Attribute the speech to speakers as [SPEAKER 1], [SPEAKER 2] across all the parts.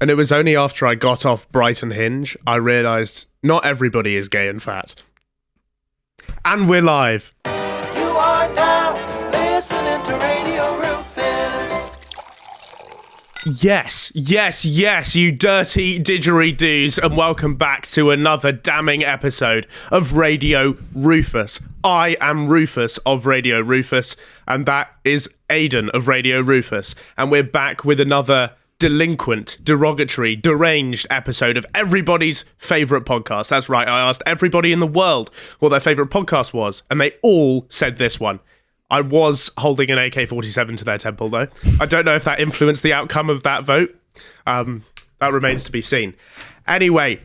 [SPEAKER 1] And it was only after I got off Brighton Hinge, I realised not everybody is gay and fat. And we're live.
[SPEAKER 2] You are now listening to Radio Rufus.
[SPEAKER 1] Yes, you dirty didgeridoos, and welcome back to another damning episode of Radio Rufus. I am Rufus of Radio Rufus, and that is Aidan of Radio Rufus. And we're back with another delinquent, derogatory, deranged episode of everybody's favourite podcast. That's right, I asked everybody in the world what their favourite podcast was, and they all said this one. I was holding an AK-47 to their temple, though. I don't know if that influenced the outcome of that vote. That remains to be seen. Anyway,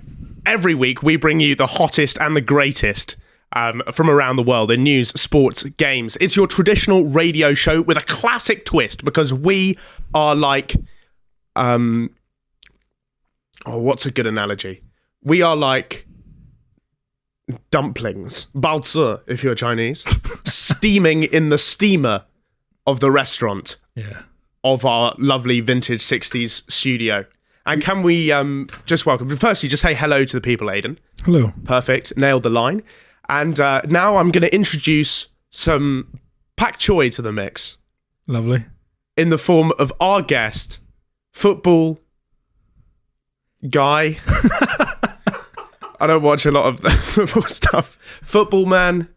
[SPEAKER 1] every week we bring you the hottest and the greatest from around the world in news, sports, games. It's your traditional radio show with a classic twist, because we are like... what's a good analogy? We are like dumplings, baozi if you're Chinese, steaming in the steamer of the restaurant of our lovely vintage 60s studio. And can we just welcome, firstly, just say hello to the people, Aidan.
[SPEAKER 3] Hello.
[SPEAKER 1] Perfect, nailed the line. And now I'm going to introduce some pak choi to the mix.
[SPEAKER 3] Lovely.
[SPEAKER 1] In the form of our guest, football guy. I don't watch a lot of the football stuff. Football man,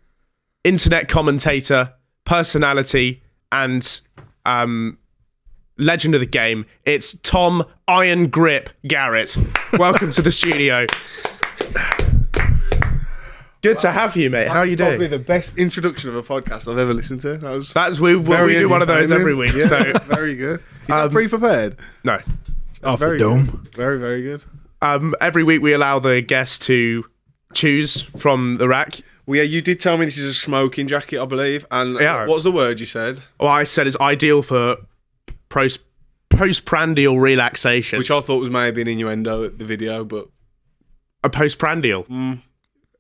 [SPEAKER 1] internet commentator, personality, and legend of the game. It's Tom Iron Grip Garratt. Welcome to the studio. Good to have you, mate. How are you doing?
[SPEAKER 4] Probably the best introduction of a podcast I've ever listened to.
[SPEAKER 1] We do one of those every week.
[SPEAKER 4] Yeah,
[SPEAKER 1] so
[SPEAKER 4] very good. Is that pre-prepared?
[SPEAKER 1] No.
[SPEAKER 3] Off
[SPEAKER 4] very
[SPEAKER 3] the dome.
[SPEAKER 4] Good. Very, very good.
[SPEAKER 1] Every week we allow the guests to choose from the rack.
[SPEAKER 4] Well, yeah, you did tell me this is a smoking jacket, I believe. And
[SPEAKER 1] Yeah.
[SPEAKER 4] what was the word you said?
[SPEAKER 1] Well, I said it's ideal for postprandial relaxation.
[SPEAKER 4] Which I thought was maybe an innuendo at the video, but...
[SPEAKER 1] A postprandial?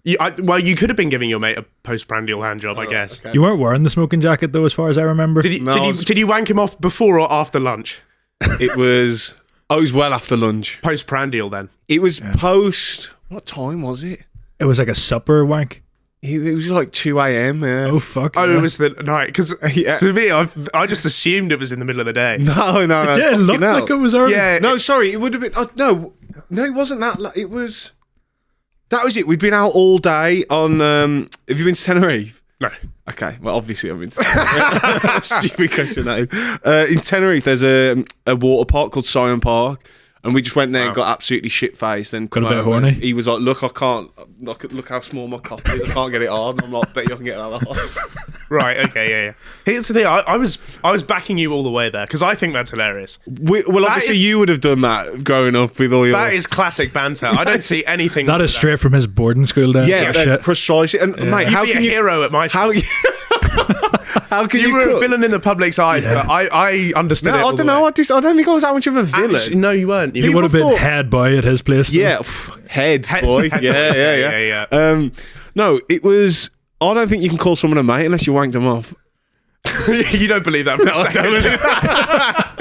[SPEAKER 1] You could have been giving your mate a postprandial handjob, I guess.
[SPEAKER 4] Okay.
[SPEAKER 3] You weren't wearing the smoking jacket though, as far as I remember.
[SPEAKER 1] Did you wank him off before or after lunch?
[SPEAKER 4] It was... Oh, it was well after lunch.
[SPEAKER 1] Postprandial, then.
[SPEAKER 4] It was post... What time was it?
[SPEAKER 3] It was like a supper wank.
[SPEAKER 4] It was like 2 a.m, yeah.
[SPEAKER 3] Oh, fuck.
[SPEAKER 1] Oh,
[SPEAKER 3] yeah.
[SPEAKER 1] it was the night. Because to me, I just assumed it was in the middle of the day.
[SPEAKER 4] No.
[SPEAKER 3] It did look like it was early.
[SPEAKER 1] Yeah.
[SPEAKER 4] No, sorry, it would have been... No, it wasn't that... It was... That was it. We'd been out all day on... have you been to Tenerife?
[SPEAKER 1] No.
[SPEAKER 4] Okay, well, obviously I've been to Tenerife. Stupid question, that is. In Tenerife, there's a water park called Sion Park, and we just went there and got absolutely shit-faced. And
[SPEAKER 3] Got a bit horny.
[SPEAKER 4] He was like, look, I can't... Look how small my cock is. I can't get it hard. I'm like, bet you I can get that hard.
[SPEAKER 1] Right, okay, yeah. Here's the thing. I was backing you all the way there, because I think that's hilarious.
[SPEAKER 4] Well, obviously you would have done that growing up with all your...
[SPEAKER 1] That is classic banter. I don't see anything...
[SPEAKER 3] That is straight from his boarding school days.
[SPEAKER 4] Yeah,
[SPEAKER 3] shit.
[SPEAKER 4] precisely. And mate, how
[SPEAKER 1] You'd
[SPEAKER 4] can
[SPEAKER 1] be a
[SPEAKER 4] you...
[SPEAKER 1] hero at my school.
[SPEAKER 4] How can
[SPEAKER 1] You were a villain in the public's eyes, but I understood it.
[SPEAKER 4] No, I don't know. I don't think I was that much of a villain.
[SPEAKER 1] Actually, no, you weren't.
[SPEAKER 3] He would have been head boy at his place. Though.
[SPEAKER 4] Yeah, head boy. Yeah. No, it was... I don't think you can call someone a mate unless you wanked them off.
[SPEAKER 1] You don't believe that?
[SPEAKER 4] I don't believe that.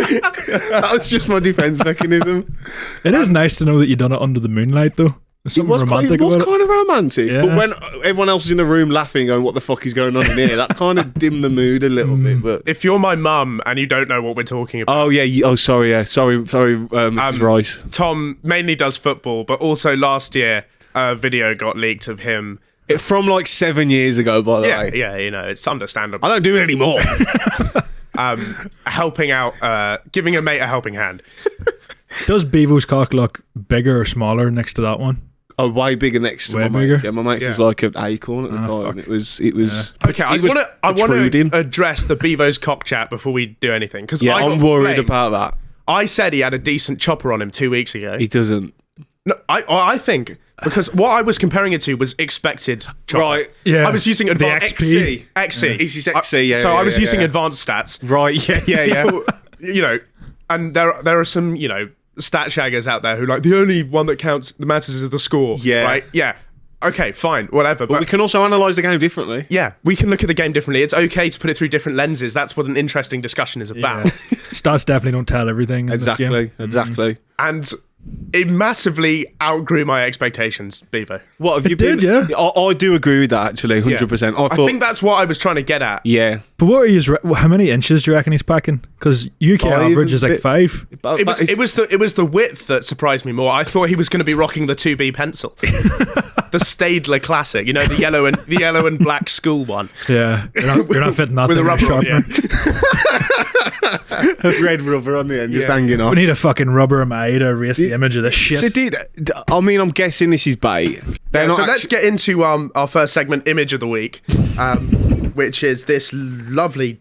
[SPEAKER 4] That was just my defence mechanism.
[SPEAKER 3] It is nice to know that you done it under the moonlight, though. There's something romantic
[SPEAKER 4] it was
[SPEAKER 3] about
[SPEAKER 4] kind of romantic.
[SPEAKER 3] Yeah.
[SPEAKER 4] But when everyone else is in the room laughing, going, what the fuck is going on in here? That kind of dimmed the mood a little bit. But
[SPEAKER 1] If you're my mum and you don't know what we're talking about...
[SPEAKER 4] Oh, yeah. Sorry, Mrs. Rice.
[SPEAKER 1] Tom mainly does football, but also last year a video got leaked of him...
[SPEAKER 4] From like 7 years ago, by the way.
[SPEAKER 1] Yeah, it's understandable.
[SPEAKER 4] I don't do it anymore.
[SPEAKER 1] Helping out, giving a mate a helping hand.
[SPEAKER 3] Does Beavo's cock look bigger or smaller next to that one?
[SPEAKER 4] Oh, way bigger next to
[SPEAKER 3] Way
[SPEAKER 4] my
[SPEAKER 3] bigger?
[SPEAKER 4] mate's. Yeah, my mate's was like an acorn at the time.
[SPEAKER 3] Fuck.
[SPEAKER 4] It was.
[SPEAKER 1] Okay, I want
[SPEAKER 4] protruding.
[SPEAKER 1] to address the Beavo's cock chat before we do anything. Because
[SPEAKER 4] Yeah, I'm worried about that.
[SPEAKER 1] I said he had a decent chopper on him 2 weeks ago.
[SPEAKER 4] He doesn't.
[SPEAKER 1] No, I think because what I was comparing it to was expected chopper.
[SPEAKER 4] Right.
[SPEAKER 3] Yeah.
[SPEAKER 1] I was using advanced
[SPEAKER 3] XP.
[SPEAKER 1] XC.
[SPEAKER 4] Is his XC? Yeah.
[SPEAKER 1] So
[SPEAKER 4] yeah,
[SPEAKER 1] I was
[SPEAKER 4] yeah,
[SPEAKER 1] using
[SPEAKER 4] yeah.
[SPEAKER 1] advanced stats.
[SPEAKER 4] Right. Yeah.
[SPEAKER 1] You know, and there are some, stat shaggers out there who like the only one that matters is the score.
[SPEAKER 4] Yeah.
[SPEAKER 1] Right. Yeah. Okay, fine, whatever.
[SPEAKER 4] But we can also analyse the game differently.
[SPEAKER 1] Yeah, we can look at the game differently. It's okay to put it through different lenses. That's what an interesting discussion is about.
[SPEAKER 3] Stats definitely don't tell everything. In this game.
[SPEAKER 4] Exactly.
[SPEAKER 1] And it massively outgrew my expectations, Beavo.
[SPEAKER 4] What have you
[SPEAKER 3] did,
[SPEAKER 4] been?
[SPEAKER 3] yeah.
[SPEAKER 4] I do agree with that, actually, 100%.
[SPEAKER 1] I think that's what I was trying to get at.
[SPEAKER 4] Yeah.
[SPEAKER 3] But what are you? How many inches do you reckon he's packing? Because UK
[SPEAKER 4] 5
[SPEAKER 3] average is like 5.
[SPEAKER 1] It was the width that surprised me more. I thought he was going to be rocking the 2B pencil, the Staedtler classic. You know, the yellow and black school one.
[SPEAKER 3] Yeah, you're not fitting that
[SPEAKER 1] with a
[SPEAKER 3] thing
[SPEAKER 1] rubber on.
[SPEAKER 3] sharpener.
[SPEAKER 4] Red rubber on the end, just hanging
[SPEAKER 3] We
[SPEAKER 4] on.
[SPEAKER 3] need a fucking rubber eye to erase the image of this shit.
[SPEAKER 4] So I'm guessing this is bait.
[SPEAKER 1] Let's get into our first segment, Image of the Week, which is this lovely,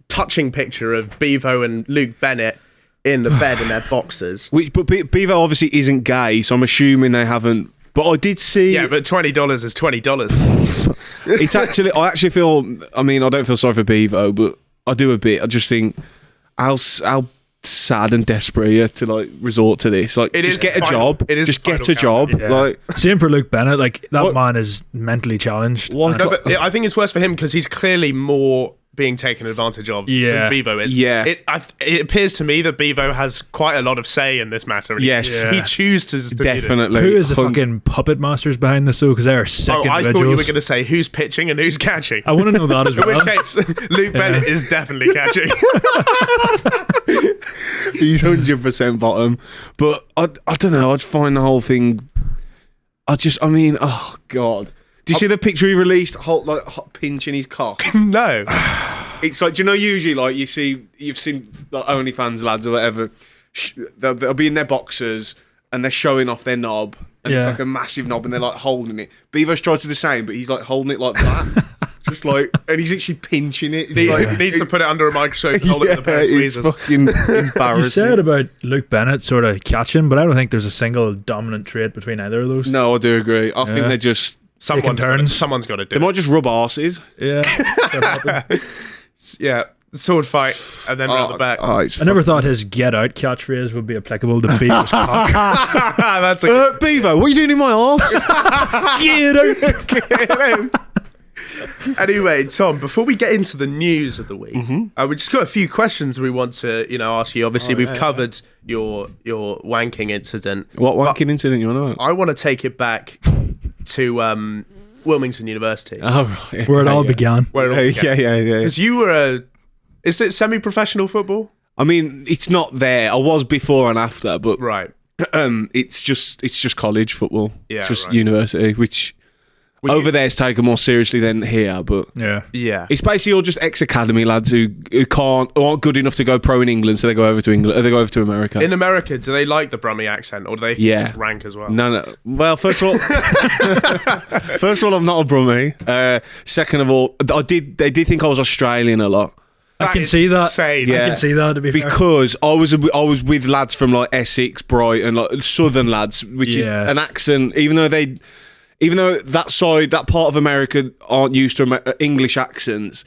[SPEAKER 1] touching picture of Beavo and Luke Bennett in the bed in their boxers.
[SPEAKER 4] But Beavo obviously isn't gay, so I'm assuming they haven't. But I did see.
[SPEAKER 1] Yeah, but $20 is $20.
[SPEAKER 4] It's actually. I actually feel. I mean, I don't feel sorry for Beavo, but I do a bit. I just think how sad and desperate are you to like resort to this? Like, just get a job. Just get a job.
[SPEAKER 3] Yeah.
[SPEAKER 4] Like,
[SPEAKER 3] same for Luke Bennett. Like that
[SPEAKER 4] What?
[SPEAKER 3] man is mentally challenged.
[SPEAKER 4] What?
[SPEAKER 1] No, but I think it's worse for him because he's clearly more being taken advantage of
[SPEAKER 3] Yeah.
[SPEAKER 1] than Beavo is.
[SPEAKER 4] Yeah.
[SPEAKER 1] It appears to me that Beavo has quite a lot of say in this matter. And
[SPEAKER 4] Yes.
[SPEAKER 1] he chooses to do it.
[SPEAKER 4] definitely.
[SPEAKER 3] Who is the fucking puppet masters behind this though? Because they are sick
[SPEAKER 1] Oh, I
[SPEAKER 3] individuals.
[SPEAKER 1] thought you were going to say who's pitching and who's catching.
[SPEAKER 3] I want to know that as
[SPEAKER 1] In
[SPEAKER 3] well.
[SPEAKER 1] which case, Luke Bennett is definitely catching.
[SPEAKER 4] He's 100% bottom. But I don't know. I just find the whole thing. I mean, oh god. Did you see the picture he released? Hot pinching his cock.
[SPEAKER 1] No.
[SPEAKER 4] It's like, do you know, usually like you've seen like OnlyFans lads or whatever. They'll be in their boxers and they're showing off their knob, and it's
[SPEAKER 3] Yeah.
[SPEAKER 4] like a massive knob, and they're like holding it. Beavo's tried to do the same, but he's like holding it like that. Just like, and he's actually pinching it.
[SPEAKER 1] He needs to put it under a microscope and hold it with a pair of
[SPEAKER 4] it's
[SPEAKER 1] tweezers.
[SPEAKER 4] fucking
[SPEAKER 3] You
[SPEAKER 4] embarrassing.
[SPEAKER 3] said about Luke Bennett sort of catching, but I don't think there's a single dominant trait between either of those.
[SPEAKER 4] No, I do agree. I think they're just.
[SPEAKER 1] Someone's
[SPEAKER 3] turns.
[SPEAKER 1] got to do
[SPEAKER 4] They
[SPEAKER 1] it.
[SPEAKER 4] might just rub arses.
[SPEAKER 3] Yeah.
[SPEAKER 1] Yeah, sword fight and then round the back.
[SPEAKER 4] Oh, it's
[SPEAKER 3] I never thought his "get out" catchphrase would be applicable to Beaver's cock.
[SPEAKER 1] That's a
[SPEAKER 4] Beavo, what are you doing in my arse?
[SPEAKER 3] Get out!
[SPEAKER 1] Anyway, Tom, before we get into the news of the week, we just got a few questions we want to, ask you. Obviously, we've covered your wanking incident.
[SPEAKER 4] What wanking incident you want to know?
[SPEAKER 1] I want to take it back to Wilmington University,
[SPEAKER 4] Oh, right.
[SPEAKER 3] Where it all began.
[SPEAKER 1] where it all began.
[SPEAKER 4] Yeah.
[SPEAKER 1] Because you were is it semi-professional football?
[SPEAKER 4] I mean, it's not there. I was before and after, but
[SPEAKER 1] Right.
[SPEAKER 4] it's just college football.
[SPEAKER 1] Yeah,
[SPEAKER 4] it's just
[SPEAKER 1] right.
[SPEAKER 4] university, which over there is taken more seriously than here. But
[SPEAKER 3] Yeah.
[SPEAKER 1] Yeah.
[SPEAKER 4] it's basically all just ex-academy lads who aren't good enough to go pro in England, so they go over to England. They go over to America.
[SPEAKER 1] In America, do they like the Brummie accent, or do they think
[SPEAKER 4] Yeah.
[SPEAKER 1] it's rank as well?
[SPEAKER 4] No. Well, first of all, I'm not a Brummie. Second of all, they did think I was Australian a lot.
[SPEAKER 3] I
[SPEAKER 1] That
[SPEAKER 3] can
[SPEAKER 1] is
[SPEAKER 3] see that.
[SPEAKER 1] insane.
[SPEAKER 4] Yeah.
[SPEAKER 3] I can see that, to be fair.
[SPEAKER 4] Because I was with lads from like Essex, Brighton, like southern lads, which is
[SPEAKER 3] Yeah.
[SPEAKER 4] an accent. Even though that part of America aren't used to English accents,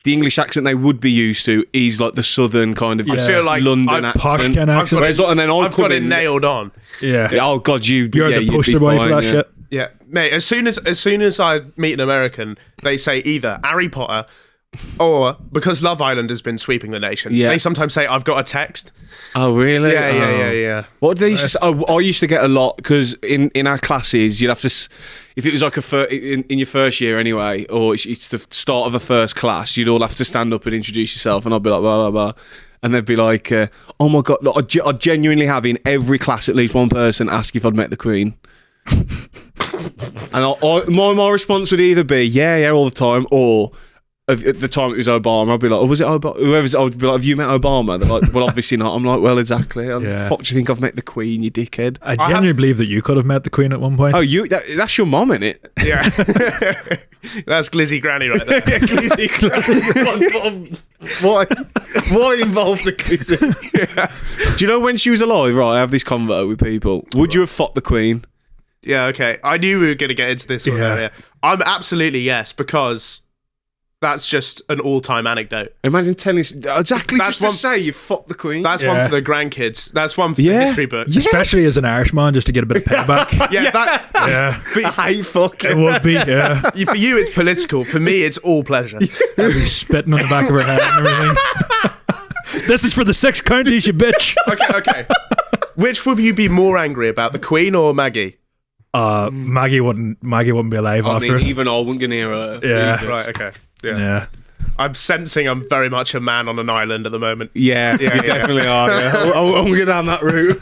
[SPEAKER 4] the English accent they would be used to is like the southern kind of
[SPEAKER 3] I
[SPEAKER 1] feel like
[SPEAKER 4] London
[SPEAKER 1] I've-
[SPEAKER 3] Posh
[SPEAKER 4] accent.
[SPEAKER 3] kind of accent.
[SPEAKER 4] Whereas, and then
[SPEAKER 1] I've got it nailed on.
[SPEAKER 3] Yeah.
[SPEAKER 4] Oh God,
[SPEAKER 3] You're the
[SPEAKER 4] you'd
[SPEAKER 3] poster
[SPEAKER 4] be
[SPEAKER 3] boy
[SPEAKER 4] fine,
[SPEAKER 3] for that
[SPEAKER 4] yeah.
[SPEAKER 3] shit.
[SPEAKER 1] Yeah, mate. As soon as I meet an American, they say either Harry Potter or, because Love Island has been sweeping the nation,
[SPEAKER 4] Yeah.
[SPEAKER 1] they sometimes say I've got a text.
[SPEAKER 4] Oh really?
[SPEAKER 1] Yeah.
[SPEAKER 4] What they used to, I used to get a lot because in our classes you'd have to, if it was like in your first year anyway, or it's the start of a first class, you'd all have to stand up and introduce yourself, and I'd be like blah blah blah, and they'd be like, oh my God, look, I genuinely have in every class at least one person ask if I'd met the Queen. And my response would either be yeah all the time, or at the time it was Obama, I'd be like, oh, was it Obama? I would be like, have you met Obama? They're like, well, obviously not. I'm like, well, exactly. How the
[SPEAKER 3] Yeah.
[SPEAKER 4] fuck do you think I've met the Queen, you dickhead?
[SPEAKER 3] I genuinely believe that you could have met the Queen at one point.
[SPEAKER 4] Oh, that's your mum, innit?
[SPEAKER 1] Yeah, that's Glizzy Granny right there.
[SPEAKER 4] Why involve the Glizzy? Do you know when she was alive? Right, I have this convo with people. Would you have fought the Queen?
[SPEAKER 1] Yeah, okay. I knew we were going to get into this one
[SPEAKER 3] Yeah.
[SPEAKER 1] earlier. I'm absolutely yes, because That's just an all-time anecdote.
[SPEAKER 4] Imagine telling exactly
[SPEAKER 1] That's
[SPEAKER 4] just to
[SPEAKER 1] one-
[SPEAKER 4] say you fucked the Queen.
[SPEAKER 1] That's
[SPEAKER 3] Yeah.
[SPEAKER 1] one for the grandkids. That's one for the history book.
[SPEAKER 4] Yeah.
[SPEAKER 3] Especially as an Irishman, just to get a bit of payback.
[SPEAKER 1] That,
[SPEAKER 3] Yeah,
[SPEAKER 4] I hate fuck.
[SPEAKER 3] it would be. Yeah,
[SPEAKER 1] for you, it's political. For me, it's all pleasure.
[SPEAKER 3] I'd be spitting on the back of her head and everything. This is for the 6 counties, you bitch.
[SPEAKER 1] Okay. Which would you be more angry about, the Queen or Maggie?
[SPEAKER 3] Maggie wouldn't be alive
[SPEAKER 4] I
[SPEAKER 3] after
[SPEAKER 4] mean,
[SPEAKER 3] it.
[SPEAKER 4] even I wouldn't get near her.
[SPEAKER 3] Yeah.
[SPEAKER 4] Jesus.
[SPEAKER 1] Right, okay.
[SPEAKER 3] Yeah.
[SPEAKER 1] I'm sensing I'm very much a man on an island at the moment.
[SPEAKER 4] Yeah, you definitely are. Yeah. I'll go down that route.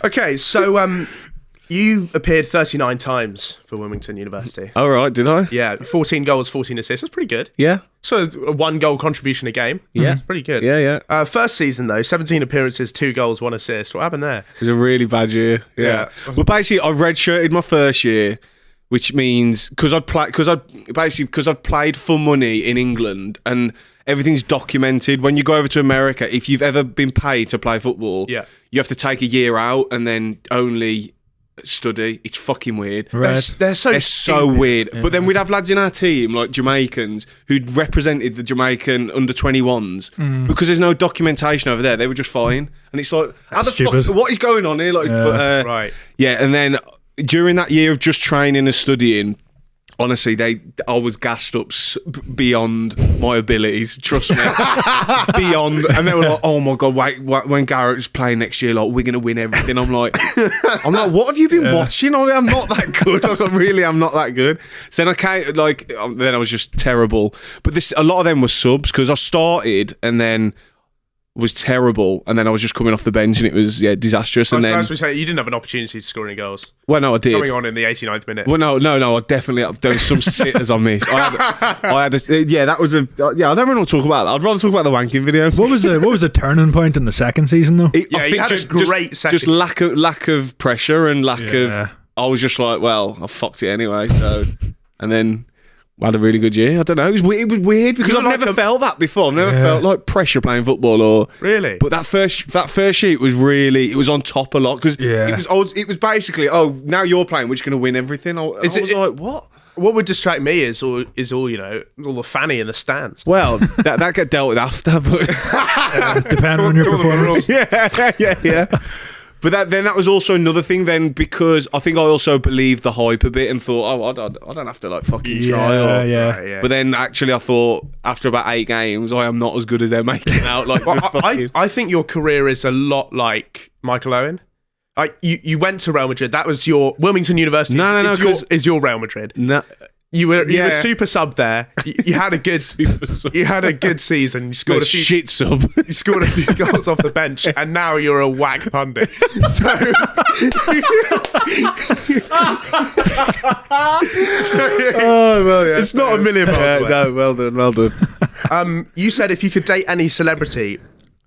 [SPEAKER 1] Okay, so you appeared 39 times for Wilmington University.
[SPEAKER 4] All right, did I?
[SPEAKER 1] Yeah, 14 goals, 14 assists. That's pretty good.
[SPEAKER 4] Yeah.
[SPEAKER 1] So a 1 goal contribution a game.
[SPEAKER 4] Yeah.
[SPEAKER 1] That's pretty good.
[SPEAKER 4] Yeah.
[SPEAKER 1] First season though, 17 appearances, 2 goals, 1 assist. What happened there?
[SPEAKER 4] It was a really bad year. Yeah. Well, basically, I redshirted my first year, which means because I'd played for money in England and everything's documented. When you go over to America, if you've ever been paid to play football,
[SPEAKER 1] Yeah.
[SPEAKER 4] you have to take a year out and then only study. It's fucking weird.
[SPEAKER 3] Right.
[SPEAKER 1] They're so
[SPEAKER 4] It's so
[SPEAKER 1] stupid.
[SPEAKER 4] weird. But then we'd have lads in our team, like Jamaicans, who'd represented the Jamaican under-21s. Because there's no documentation over there, they were just fine. And it's like, how the
[SPEAKER 3] stupid.
[SPEAKER 4] fuck, what is going on here? Like,
[SPEAKER 1] Right.
[SPEAKER 4] Yeah, and then during that year of just training and studying, honestly, I was gassed up beyond my abilities. Trust me, beyond. And they were like, "Oh my god, wait, when Garratt's playing next year, like we're gonna win everything." I'm like, what have you been watching? I'm not that good. Like, I really am not that good. So then I came, then I was just terrible. But a lot of them were subs because I started and then was terrible, and then I was just coming off the bench and it was disastrous. And then,
[SPEAKER 1] As we say, you didn't have an opportunity to score any goals.
[SPEAKER 4] well, no, I did.
[SPEAKER 1] Coming on in the 89th minute.
[SPEAKER 4] Well, no, I definitely, there was some sitters I missed. That was I don't really want to talk about that. I'd rather talk about the wanking video.
[SPEAKER 3] What was the turning point in the second season though?
[SPEAKER 1] Yeah, you had a great second.
[SPEAKER 4] Just lack of pressure and lack
[SPEAKER 3] Yeah.
[SPEAKER 4] of. I was just like, well, I fucked it anyway. So, and then I had a really good year. I don't know. It was weird because I've never felt that before. I've never felt like pressure playing football or
[SPEAKER 1] Really?
[SPEAKER 4] But that first year it was on top a lot because it was basically, now you're playing, we're just going to win everything. I was like, what?
[SPEAKER 1] What would distract me is all the fanny in the stands.
[SPEAKER 4] Well, that get dealt with after, but
[SPEAKER 3] Depending on your performance.
[SPEAKER 4] yeah. But that was also another thing then, because I think I also believed the hype a bit and thought, I don't have to like fucking try.
[SPEAKER 3] Yeah.
[SPEAKER 4] But then actually I thought after about 8 games, I am not as good as they're making out. Like,
[SPEAKER 1] I think your career is a lot like Michael Owen. You went to Real Madrid. That was your Wilmington University.
[SPEAKER 4] No,
[SPEAKER 1] is your Real Madrid.
[SPEAKER 4] no.
[SPEAKER 1] You were super sub there. You had a good you had a good season. You scored a few
[SPEAKER 4] shit sub.
[SPEAKER 1] You scored a few goals off the bench, and now you're a whack pundit. So,
[SPEAKER 4] Oh well, yeah.
[SPEAKER 1] it's not a million miles away.
[SPEAKER 4] No, well done.
[SPEAKER 1] You said if you could date any celebrity,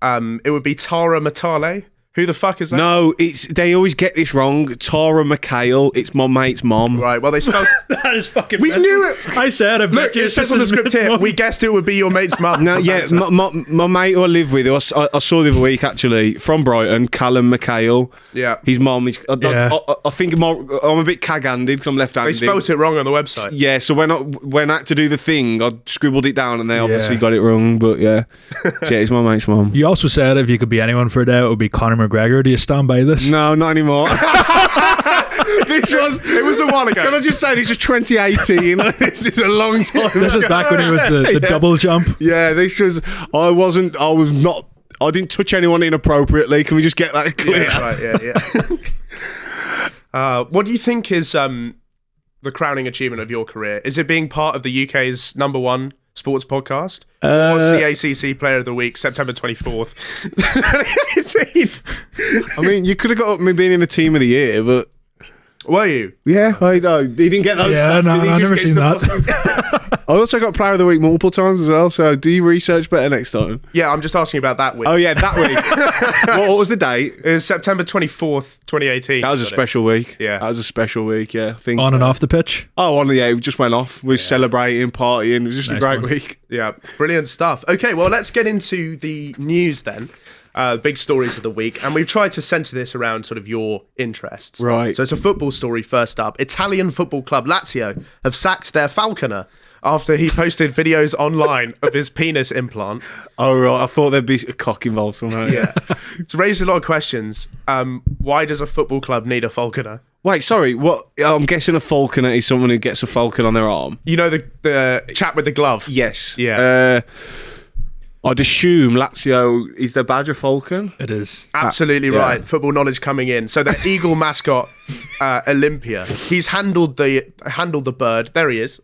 [SPEAKER 1] it would be Tara Matale. Who the fuck is that?
[SPEAKER 4] No, they always get this wrong. Tara McHale. It's my mate's mom.
[SPEAKER 1] Right. Well, they spelled.
[SPEAKER 3] That is fucking.
[SPEAKER 1] We knew it.
[SPEAKER 3] I said it.
[SPEAKER 1] Look, it says on the script here. We guessed it would be your mate's mum.
[SPEAKER 4] No, yeah, my mate who I live with, who I saw the other week actually, from Brighton, Callum McHale.
[SPEAKER 1] Yeah.
[SPEAKER 4] His mum. I think I'm a bit cag-handed because I'm left-handed.
[SPEAKER 1] They spelled it wrong on the website.
[SPEAKER 4] Yeah, so when I had to do the thing, I scribbled it down and they obviously got it wrong. But yeah, it's my mate's mum.
[SPEAKER 3] You also said if you could be anyone for a day, it would be Conor McGregor. Do you stand by this?
[SPEAKER 4] No, not anymore.
[SPEAKER 1] It was a while ago.
[SPEAKER 4] Can I just say this was 2018? This is a long time.
[SPEAKER 3] This is back when he was the double jump.
[SPEAKER 4] Yeah, this was. I didn't touch anyone inappropriately. Can we just get that clear?
[SPEAKER 1] Yeah, right, yeah. What do you think is the crowning achievement of your career? Is it being part of the UK's #1 sports podcast? Or CACC Player of the Week, September 24th, 2018?
[SPEAKER 4] I mean, you could have got me being in the team of the year, but
[SPEAKER 1] Were you?
[SPEAKER 4] yeah, he didn't get those.
[SPEAKER 3] Yeah,
[SPEAKER 4] stats,
[SPEAKER 3] no,
[SPEAKER 4] did he?
[SPEAKER 3] I've
[SPEAKER 4] Just
[SPEAKER 3] never
[SPEAKER 4] gets
[SPEAKER 3] seen
[SPEAKER 4] the
[SPEAKER 3] that.
[SPEAKER 4] I also got Player of the Week multiple times as well. So do you research better next time?
[SPEAKER 1] Yeah, I'm just asking about that week.
[SPEAKER 4] Oh yeah, that week. what was the date?
[SPEAKER 1] It was September 24th, 2018.
[SPEAKER 4] That was a special week.
[SPEAKER 1] Yeah.
[SPEAKER 4] that was a special week. Yeah, I think
[SPEAKER 3] On and off the pitch.
[SPEAKER 4] it just went off. We were celebrating, partying. It was just a
[SPEAKER 3] Nice
[SPEAKER 4] great
[SPEAKER 3] one.
[SPEAKER 4] week.
[SPEAKER 1] Yeah, brilliant stuff. Okay, well, let's get into the news then. big stories of the week, and we've tried to centre this around sort of your interests.
[SPEAKER 4] Right.
[SPEAKER 1] So it's a football story first up. Italian football club Lazio have sacked their falconer after he posted videos online of his penis implant.
[SPEAKER 4] Oh, right. I thought there'd be a cock involved somehow.
[SPEAKER 1] Yeah. It's raised a lot of questions. Why does a football club need a falconer?
[SPEAKER 4] Wait, sorry. What? I'm guessing a falconer is someone who gets a falcon on their arm.
[SPEAKER 1] You know the chap with the glove?
[SPEAKER 4] Yes.
[SPEAKER 1] Yeah.
[SPEAKER 4] I'd assume Lazio is their badge a falcon.
[SPEAKER 3] It is.
[SPEAKER 1] Absolutely
[SPEAKER 4] yeah.
[SPEAKER 1] right. Football knowledge coming in. So the Eagle mascot, Olympia, he's handled the bird. There he is,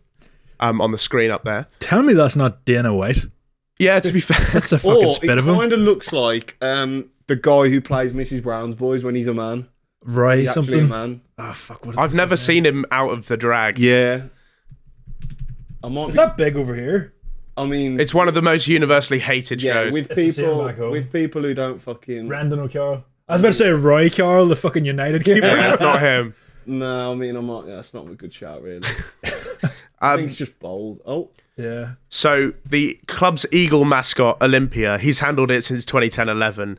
[SPEAKER 1] on the screen up there.
[SPEAKER 3] Tell me that's not Dana White.
[SPEAKER 1] Yeah, to be fair.
[SPEAKER 3] That's a fucking
[SPEAKER 4] Or
[SPEAKER 3] spit
[SPEAKER 4] it
[SPEAKER 3] of him.
[SPEAKER 4] kind of looks like the guy who plays Mrs. Brown's Boys when he's a man.
[SPEAKER 3] Right,
[SPEAKER 4] He's actually a
[SPEAKER 3] something.
[SPEAKER 4] man.
[SPEAKER 3] Oh, fuck. What
[SPEAKER 1] I've never seen him out of the drag.
[SPEAKER 4] Yeah.
[SPEAKER 3] Is that big over here?
[SPEAKER 4] I mean,
[SPEAKER 1] It's one of the most universally hated
[SPEAKER 4] yeah,
[SPEAKER 1] shows.
[SPEAKER 4] with
[SPEAKER 3] It's the same
[SPEAKER 4] people
[SPEAKER 3] back home.
[SPEAKER 4] who don't fucking.
[SPEAKER 3] Brandon O'Carroll. I was about to say Roy Carroll, the fucking United keeper.
[SPEAKER 1] Yeah, it's not him.
[SPEAKER 4] No, I mean, I'm not. Yeah, that's not a good shout, really. I think it's just bold. Oh,
[SPEAKER 3] Yeah.
[SPEAKER 1] So the club's Eagle mascot, Olympia, he's handled it since 2010-11.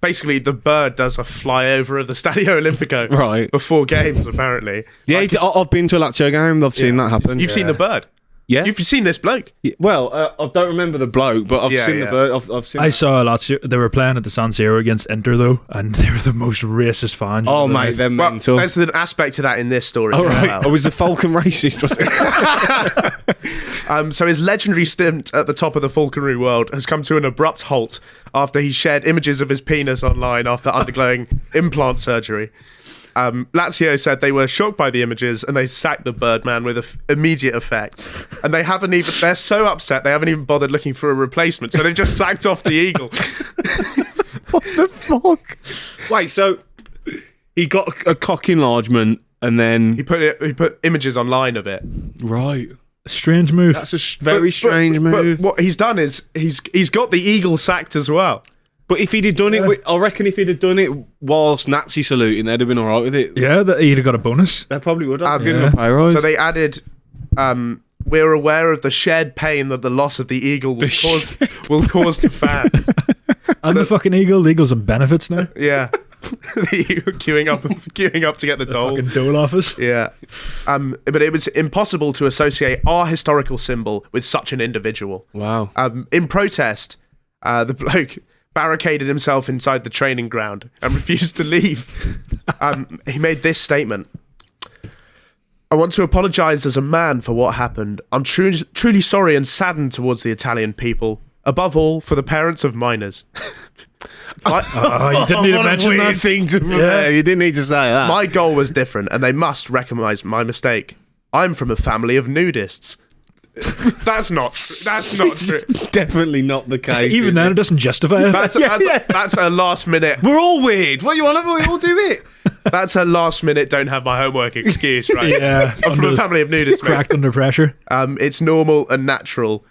[SPEAKER 1] Basically, the bird does a flyover of the Stadio Olimpico
[SPEAKER 4] Right.
[SPEAKER 1] before games, apparently.
[SPEAKER 4] yeah.
[SPEAKER 1] Like,
[SPEAKER 4] I've been to a Lazio game. I've seen that happen.
[SPEAKER 1] You've seen the bird.
[SPEAKER 4] Yeah.
[SPEAKER 1] You've seen this bloke.
[SPEAKER 4] Yeah, well, I don't remember the bloke, but I've
[SPEAKER 1] Yeah,
[SPEAKER 4] seen
[SPEAKER 1] yeah.
[SPEAKER 4] the bird. I've seen.
[SPEAKER 3] I saw a lot. They were playing at the San Siro against Inter, though, and they were the most racist fans.
[SPEAKER 4] Oh,
[SPEAKER 3] you've ever
[SPEAKER 4] mate,
[SPEAKER 3] met.
[SPEAKER 4] they're
[SPEAKER 1] Well,
[SPEAKER 4] mental.
[SPEAKER 1] there's an aspect to that in this story.
[SPEAKER 4] Oh,
[SPEAKER 1] as
[SPEAKER 4] right.
[SPEAKER 1] well.
[SPEAKER 4] Oh, was the falcon racist? Was it?
[SPEAKER 1] So his legendary stint at the top of the falconry world has come to an abrupt halt after he shared images of his penis online after undergoing implant surgery. Lazio said they were shocked by the images and they sacked the Birdman with immediate effect. And they're so upset they haven't even bothered looking for a replacement, so they've just sacked off the Eagle.
[SPEAKER 4] What the fuck? Wait, so he got a cock enlargement and then
[SPEAKER 1] He put images online of it.
[SPEAKER 4] right.
[SPEAKER 3] Strange move.
[SPEAKER 4] That's a very strange move.
[SPEAKER 1] But what he's done is he's got the Eagle sacked as well.
[SPEAKER 4] But if he'd have done it, I reckon if he'd have done it whilst Nazi saluting, they'd have been all right with it.
[SPEAKER 3] Yeah, he'd have got a bonus.
[SPEAKER 4] They probably would have.
[SPEAKER 1] Yeah.
[SPEAKER 4] Given him a pay rise.
[SPEAKER 1] So they added, we're aware of the shared pain that the loss of the Eagle will cause to fans.
[SPEAKER 3] And the fucking Eagle. The Eagle's on benefits now.
[SPEAKER 1] Yeah. The Eagle queuing up to get the dole.
[SPEAKER 3] Fucking dole office.
[SPEAKER 1] Yeah. But it was impossible to associate our historical symbol with such an individual.
[SPEAKER 4] Wow.
[SPEAKER 1] In protest, the bloke barricaded himself inside the training ground and refused to leave. He made this statement. I want to apologise as a man for what happened. I'm truly sorry and saddened towards the Italian people. Above all, for the parents of minors.
[SPEAKER 3] Oh, you didn't need to
[SPEAKER 4] What a
[SPEAKER 3] mention
[SPEAKER 4] weird
[SPEAKER 3] that.
[SPEAKER 4] thing to you didn't need to say that.
[SPEAKER 1] My goal was different, and they must recognise my mistake. I'm from a family of nudists. That's not true.
[SPEAKER 4] Definitely not the case.
[SPEAKER 3] Even then, it doesn't justify it.
[SPEAKER 1] That's a last minute.
[SPEAKER 4] we're all weird. What you want? We all do it.
[SPEAKER 1] That's a last minute. Don't have my homework excuse, right?
[SPEAKER 3] Yeah.
[SPEAKER 1] I'm from a family of nudists. Mate.
[SPEAKER 3] Cracked under pressure.
[SPEAKER 1] It's normal and natural.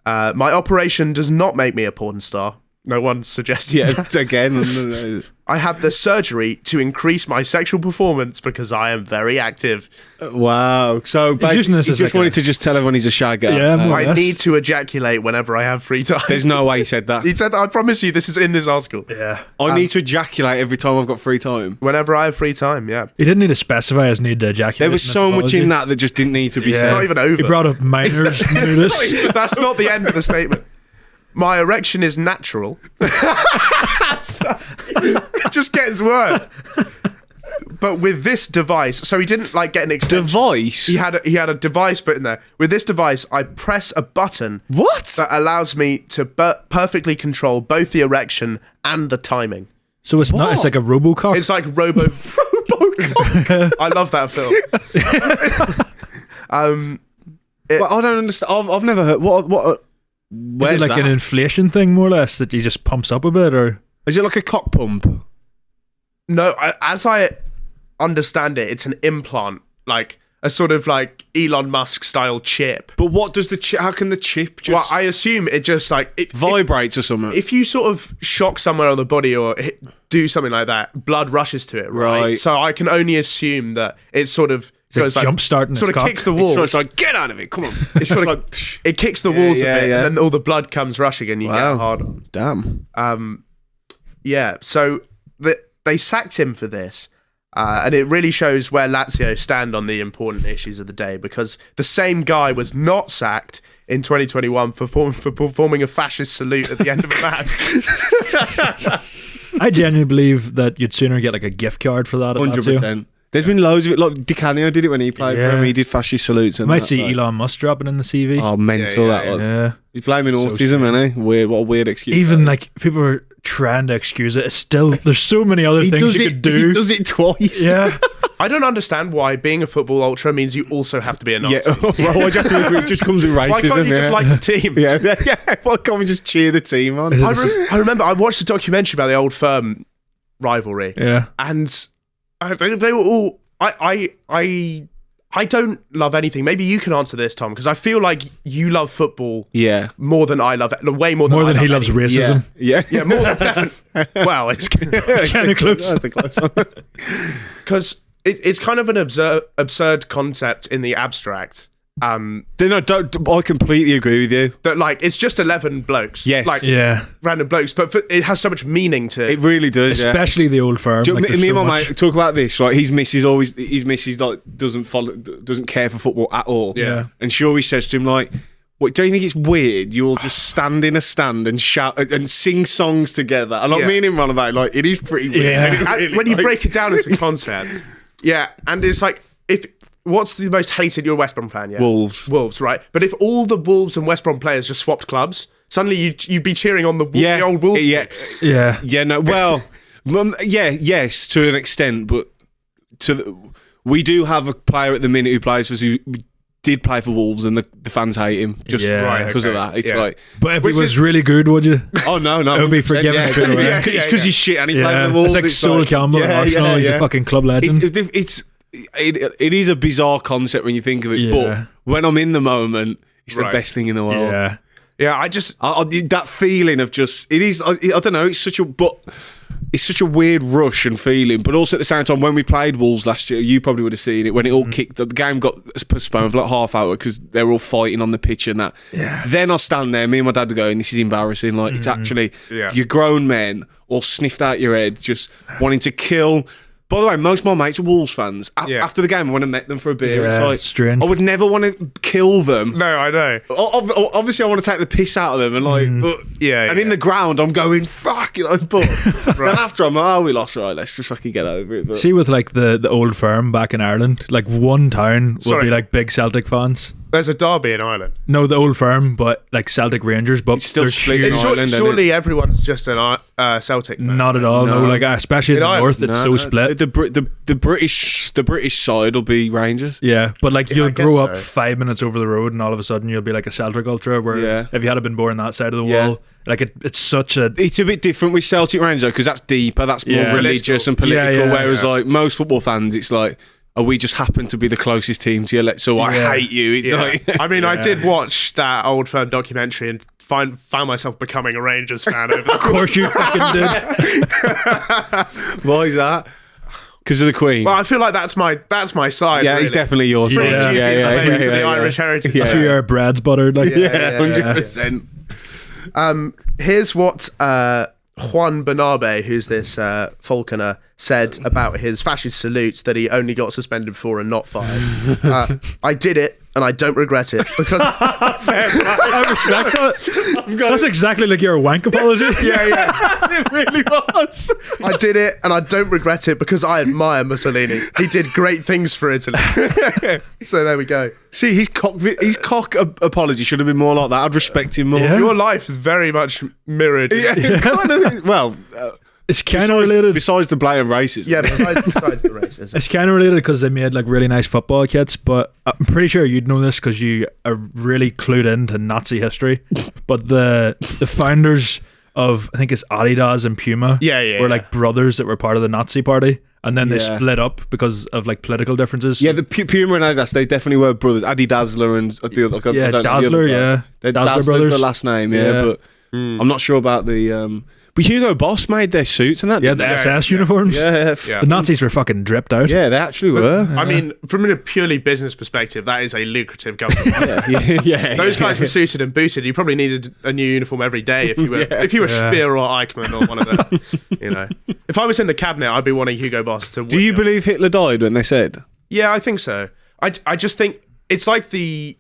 [SPEAKER 1] My operation does not make me a porn star. No one suggested.
[SPEAKER 4] Yeah,
[SPEAKER 1] that.
[SPEAKER 4] again.
[SPEAKER 1] I had the surgery to increase my sexual performance because I am very active.
[SPEAKER 4] Wow. So
[SPEAKER 3] He's using this
[SPEAKER 4] he
[SPEAKER 3] as
[SPEAKER 4] just
[SPEAKER 3] like
[SPEAKER 4] wanted to just tell everyone he's a shagger.
[SPEAKER 3] Yeah, more or
[SPEAKER 1] I
[SPEAKER 3] less.
[SPEAKER 1] need to ejaculate whenever I have free time.
[SPEAKER 4] There's no way he said that.
[SPEAKER 1] He said that. I promise you, this is in this article.
[SPEAKER 3] Yeah.
[SPEAKER 4] I need to ejaculate every time I've got free time.
[SPEAKER 1] Whenever I have free time, yeah.
[SPEAKER 3] He didn't need to specify his need to ejaculate.
[SPEAKER 4] There was so much in that just didn't need to be
[SPEAKER 1] It's
[SPEAKER 4] said.
[SPEAKER 1] not even over.
[SPEAKER 3] He brought up minors. nudists.
[SPEAKER 1] That's not the end of the statement. My erection is natural. It just gets worse. But with this device, so he didn't like get an extension.
[SPEAKER 4] Device?
[SPEAKER 1] He had a device put in there. With this device, I press a button
[SPEAKER 4] What?
[SPEAKER 1] that allows me to perfectly control both the erection and the timing.
[SPEAKER 3] So it's not. It's like a RoboCop.
[SPEAKER 1] It's like RoboCop. I love that film.
[SPEAKER 4] Well, I don't understand. I've never heard. What?
[SPEAKER 3] Is
[SPEAKER 4] Where's
[SPEAKER 3] it like
[SPEAKER 4] that?
[SPEAKER 3] an inflation thing, more or less, that he just pumps up a bit, or
[SPEAKER 4] Is it like a cock pump?
[SPEAKER 1] No, as I understand it, it's an implant, like a sort of like Elon Musk style chip.
[SPEAKER 4] But what does the chip? How can the chip just
[SPEAKER 1] Well, I assume it just like
[SPEAKER 4] vibrates or something?
[SPEAKER 1] If you sort of shock somewhere on the body or do something like that, blood rushes to it, right?
[SPEAKER 4] Right.
[SPEAKER 1] So I can only assume that it sort of goes
[SPEAKER 3] like jump-starting
[SPEAKER 1] sort
[SPEAKER 3] its
[SPEAKER 1] of
[SPEAKER 3] cock?
[SPEAKER 1] kicks the walls.
[SPEAKER 4] So it's like, get out of it! Come on!
[SPEAKER 1] It's sort of
[SPEAKER 4] like,
[SPEAKER 1] it kicks the walls
[SPEAKER 4] yeah,
[SPEAKER 1] a bit,
[SPEAKER 4] yeah.
[SPEAKER 1] and then all the blood comes rushing, and you
[SPEAKER 4] Wow.
[SPEAKER 1] get hard.
[SPEAKER 4] damn.
[SPEAKER 1] Yeah, so they sacked him for this. And it really shows where Lazio stand on the important issues of the day, because the same guy was not sacked in 2021 for performing a fascist salute at the end of a match.
[SPEAKER 3] I genuinely believe that you'd sooner get like a gift card for that at
[SPEAKER 4] 100%.
[SPEAKER 3] Lazio.
[SPEAKER 4] There's been loads of it. Like Di Canio did it when he played for him. He did fascist salutes. And
[SPEAKER 3] Might
[SPEAKER 4] that,
[SPEAKER 3] see
[SPEAKER 4] like.
[SPEAKER 3] Elon Musk dropping in the CV.
[SPEAKER 4] Oh, mental that was.
[SPEAKER 3] Yeah.
[SPEAKER 4] He's blaming
[SPEAKER 3] So
[SPEAKER 4] autism, isn't he? Weird. What a weird excuse.
[SPEAKER 3] Even like people are trying to excuse it. It's still, there's so many other things you could do.
[SPEAKER 4] He does it twice.
[SPEAKER 3] Yeah.
[SPEAKER 1] I don't understand why being a football ultra means you also have to be a Nazi.
[SPEAKER 4] Yeah. Well, it just comes with racism.
[SPEAKER 1] Why can't you just like the team?
[SPEAKER 4] Yeah. Why can't we just cheer the team on?
[SPEAKER 1] I remember I watched a documentary about the Old Firm rivalry.
[SPEAKER 3] Yeah.
[SPEAKER 1] And they were all... I don't love anything. Maybe you can answer this, Tom, because I feel like you love football
[SPEAKER 4] more
[SPEAKER 1] than I love it. Way more than
[SPEAKER 3] More
[SPEAKER 1] I
[SPEAKER 3] than
[SPEAKER 1] love
[SPEAKER 3] he loves
[SPEAKER 1] anything.
[SPEAKER 3] racism.
[SPEAKER 4] Yeah.
[SPEAKER 1] More than definitely. Well, it's
[SPEAKER 3] Kind of close.
[SPEAKER 4] That's a close one.
[SPEAKER 1] because it's kind of an absurd concept in the abstract.
[SPEAKER 4] I completely agree with you.
[SPEAKER 1] That like it's just 11 blokes.
[SPEAKER 4] Yes.
[SPEAKER 1] Like
[SPEAKER 3] Yeah.
[SPEAKER 1] random blokes, but it has so much meaning to
[SPEAKER 4] It really does.
[SPEAKER 3] Especially the Old Firm.
[SPEAKER 4] Do you-
[SPEAKER 3] Like,
[SPEAKER 4] me
[SPEAKER 3] there's
[SPEAKER 4] and
[SPEAKER 3] so
[SPEAKER 4] my
[SPEAKER 3] much.
[SPEAKER 4] mate talk about this. Like his missus like doesn't care for football at all.
[SPEAKER 3] Yeah.
[SPEAKER 4] And she always says to him like, "What? Don't you think it's weird? You'll just stand in a stand and shout and sing songs together." And like
[SPEAKER 1] Yeah.
[SPEAKER 4] me and him run about it, like it is pretty weird.
[SPEAKER 3] Yeah.
[SPEAKER 1] And when you break it down as a concept. Yeah, and it's like what's the most hated? You're a West Brom fan, yeah. Wolves, right? But if all the Wolves and West Brom players just swapped clubs, suddenly you'd be cheering on the old Wolves.
[SPEAKER 3] Yeah.
[SPEAKER 4] Yeah. No. Well. Yes, to an extent, but we do have a player at the minute who plays for us who did play for Wolves, and the fans hate him just because of that. It's like,
[SPEAKER 3] But if he was really good, would you?
[SPEAKER 4] oh no,
[SPEAKER 3] It would be forgiven straight away.
[SPEAKER 4] It's because he's shit and he played for Wolves.
[SPEAKER 3] It's like Sol Campbell at Arsenal. He's a fucking club legend.
[SPEAKER 4] It is a bizarre concept when you think of it, but when I'm in the moment, it's the best thing in the world.
[SPEAKER 3] Yeah.
[SPEAKER 1] Yeah, I just
[SPEAKER 4] that feeling of just it is. I don't know. It's such a weird rush and feeling, but also at the same time, when we played Wolves last year, you probably would have seen it when it all kicked. The game got postponed for like half hour because they were all fighting on the pitch and that.
[SPEAKER 3] Yeah.
[SPEAKER 4] Then I stand there, me and my dad are going, "This is embarrassing." Like it's actually you're grown men all sniffed out your head, just wanting to kill. By the way, most of my mates are Wolves fans. After the game, I went and met them for a beer.
[SPEAKER 3] Yeah,
[SPEAKER 4] it's like
[SPEAKER 3] strange.
[SPEAKER 4] I would never want to kill them.
[SPEAKER 1] no, I know.
[SPEAKER 4] Obviously, I want to take the piss out of them, and like, but and in the ground, I'm going fuck, but then after I'm like, we lost, right? Let's just fucking get over it. But.
[SPEAKER 3] See, with like the Old Firm back in Ireland, like one town would be like big Celtic fans.
[SPEAKER 1] There's a derby in Ireland.
[SPEAKER 3] No, the Old Firm, but like Celtic Rangers, but
[SPEAKER 4] It's still
[SPEAKER 3] there's
[SPEAKER 4] split
[SPEAKER 3] huge-
[SPEAKER 4] in Ireland,
[SPEAKER 1] Surely everyone's just an Celtic fan.
[SPEAKER 3] Not at all. No, like especially in the
[SPEAKER 1] Ireland,
[SPEAKER 3] north, it's so split.
[SPEAKER 4] The British side will be Rangers.
[SPEAKER 3] Yeah, but like
[SPEAKER 1] I
[SPEAKER 3] you'll
[SPEAKER 1] guess
[SPEAKER 3] grow up
[SPEAKER 1] so.
[SPEAKER 3] 5 minutes over the road, and all of a sudden you'll be like a Celtic ultra. Where if you had been born that side of the wall, like it's such a.
[SPEAKER 4] It's a bit different with Celtic Rangers because that's deeper, that's more religious and political.
[SPEAKER 3] Yeah,
[SPEAKER 4] whereas like most football fans, it's like, oh, we just happen to be the closest team to you, so I hate you. It's like,
[SPEAKER 1] I mean, I did watch that Old Firm documentary and found myself becoming a Rangers fan over the
[SPEAKER 3] Of course you fucking did.
[SPEAKER 4] why is that? Because of the Queen.
[SPEAKER 1] Well, I feel like that's my side.
[SPEAKER 4] Yeah,
[SPEAKER 1] really.
[SPEAKER 4] he's definitely your
[SPEAKER 1] Pretty
[SPEAKER 4] side.
[SPEAKER 1] dubious claim for the
[SPEAKER 4] yeah.
[SPEAKER 1] Irish heritage.
[SPEAKER 3] That's where your bread's buttered. Like,
[SPEAKER 1] Yeah.
[SPEAKER 4] 100%.
[SPEAKER 1] Here's what Juan Bernabe, who's this falconer, said about his fascist salutes that he only got suspended for and not fired. I did it and I don't regret it because
[SPEAKER 3] I respect that. That's exactly like your wank apology.
[SPEAKER 4] It really was.
[SPEAKER 1] I did it and I don't regret it because I admire Mussolini. He did great things for Italy. So there we go.
[SPEAKER 4] See, his cock apology should have been more like that. I'd respect him more.
[SPEAKER 3] Yeah.
[SPEAKER 1] Your life is very much mirrored.
[SPEAKER 4] Kind of, well,
[SPEAKER 3] It's kind of related.
[SPEAKER 4] Besides the blatant racism.
[SPEAKER 1] Yeah, besides the racism.
[SPEAKER 3] It's kind of related because they made like really nice football kits, but I'm pretty sure you'd know this because you are really clued into Nazi history. But the founders of, I think it's Adidas and Puma, were like brothers that were part of the Nazi party, and then they split up because of like political differences.
[SPEAKER 4] Yeah, the Puma and Adidas, they definitely were brothers. Adi Dazzler and the other.
[SPEAKER 3] Yeah, Dazzler, yeah.
[SPEAKER 4] Dazzler
[SPEAKER 3] Dazzler brothers.
[SPEAKER 4] the last name, but I'm not sure about the. But Hugo Boss made their suits and that.
[SPEAKER 3] Yeah, the SS uniforms.
[SPEAKER 4] Yeah.
[SPEAKER 1] Yeah.
[SPEAKER 3] The Nazis were fucking dripped out.
[SPEAKER 4] Yeah, they actually were.
[SPEAKER 1] I mean, from a purely business perspective, that is a lucrative government.
[SPEAKER 4] yeah.
[SPEAKER 1] Those guys were suited and booted. You probably needed a new uniform every day if you were Speer or Eichmann or one of them. If I was in the cabinet, I'd be wanting Hugo Boss to.
[SPEAKER 4] Do you believe Hitler died when they said?
[SPEAKER 1] Yeah, I think so. I just think it's like the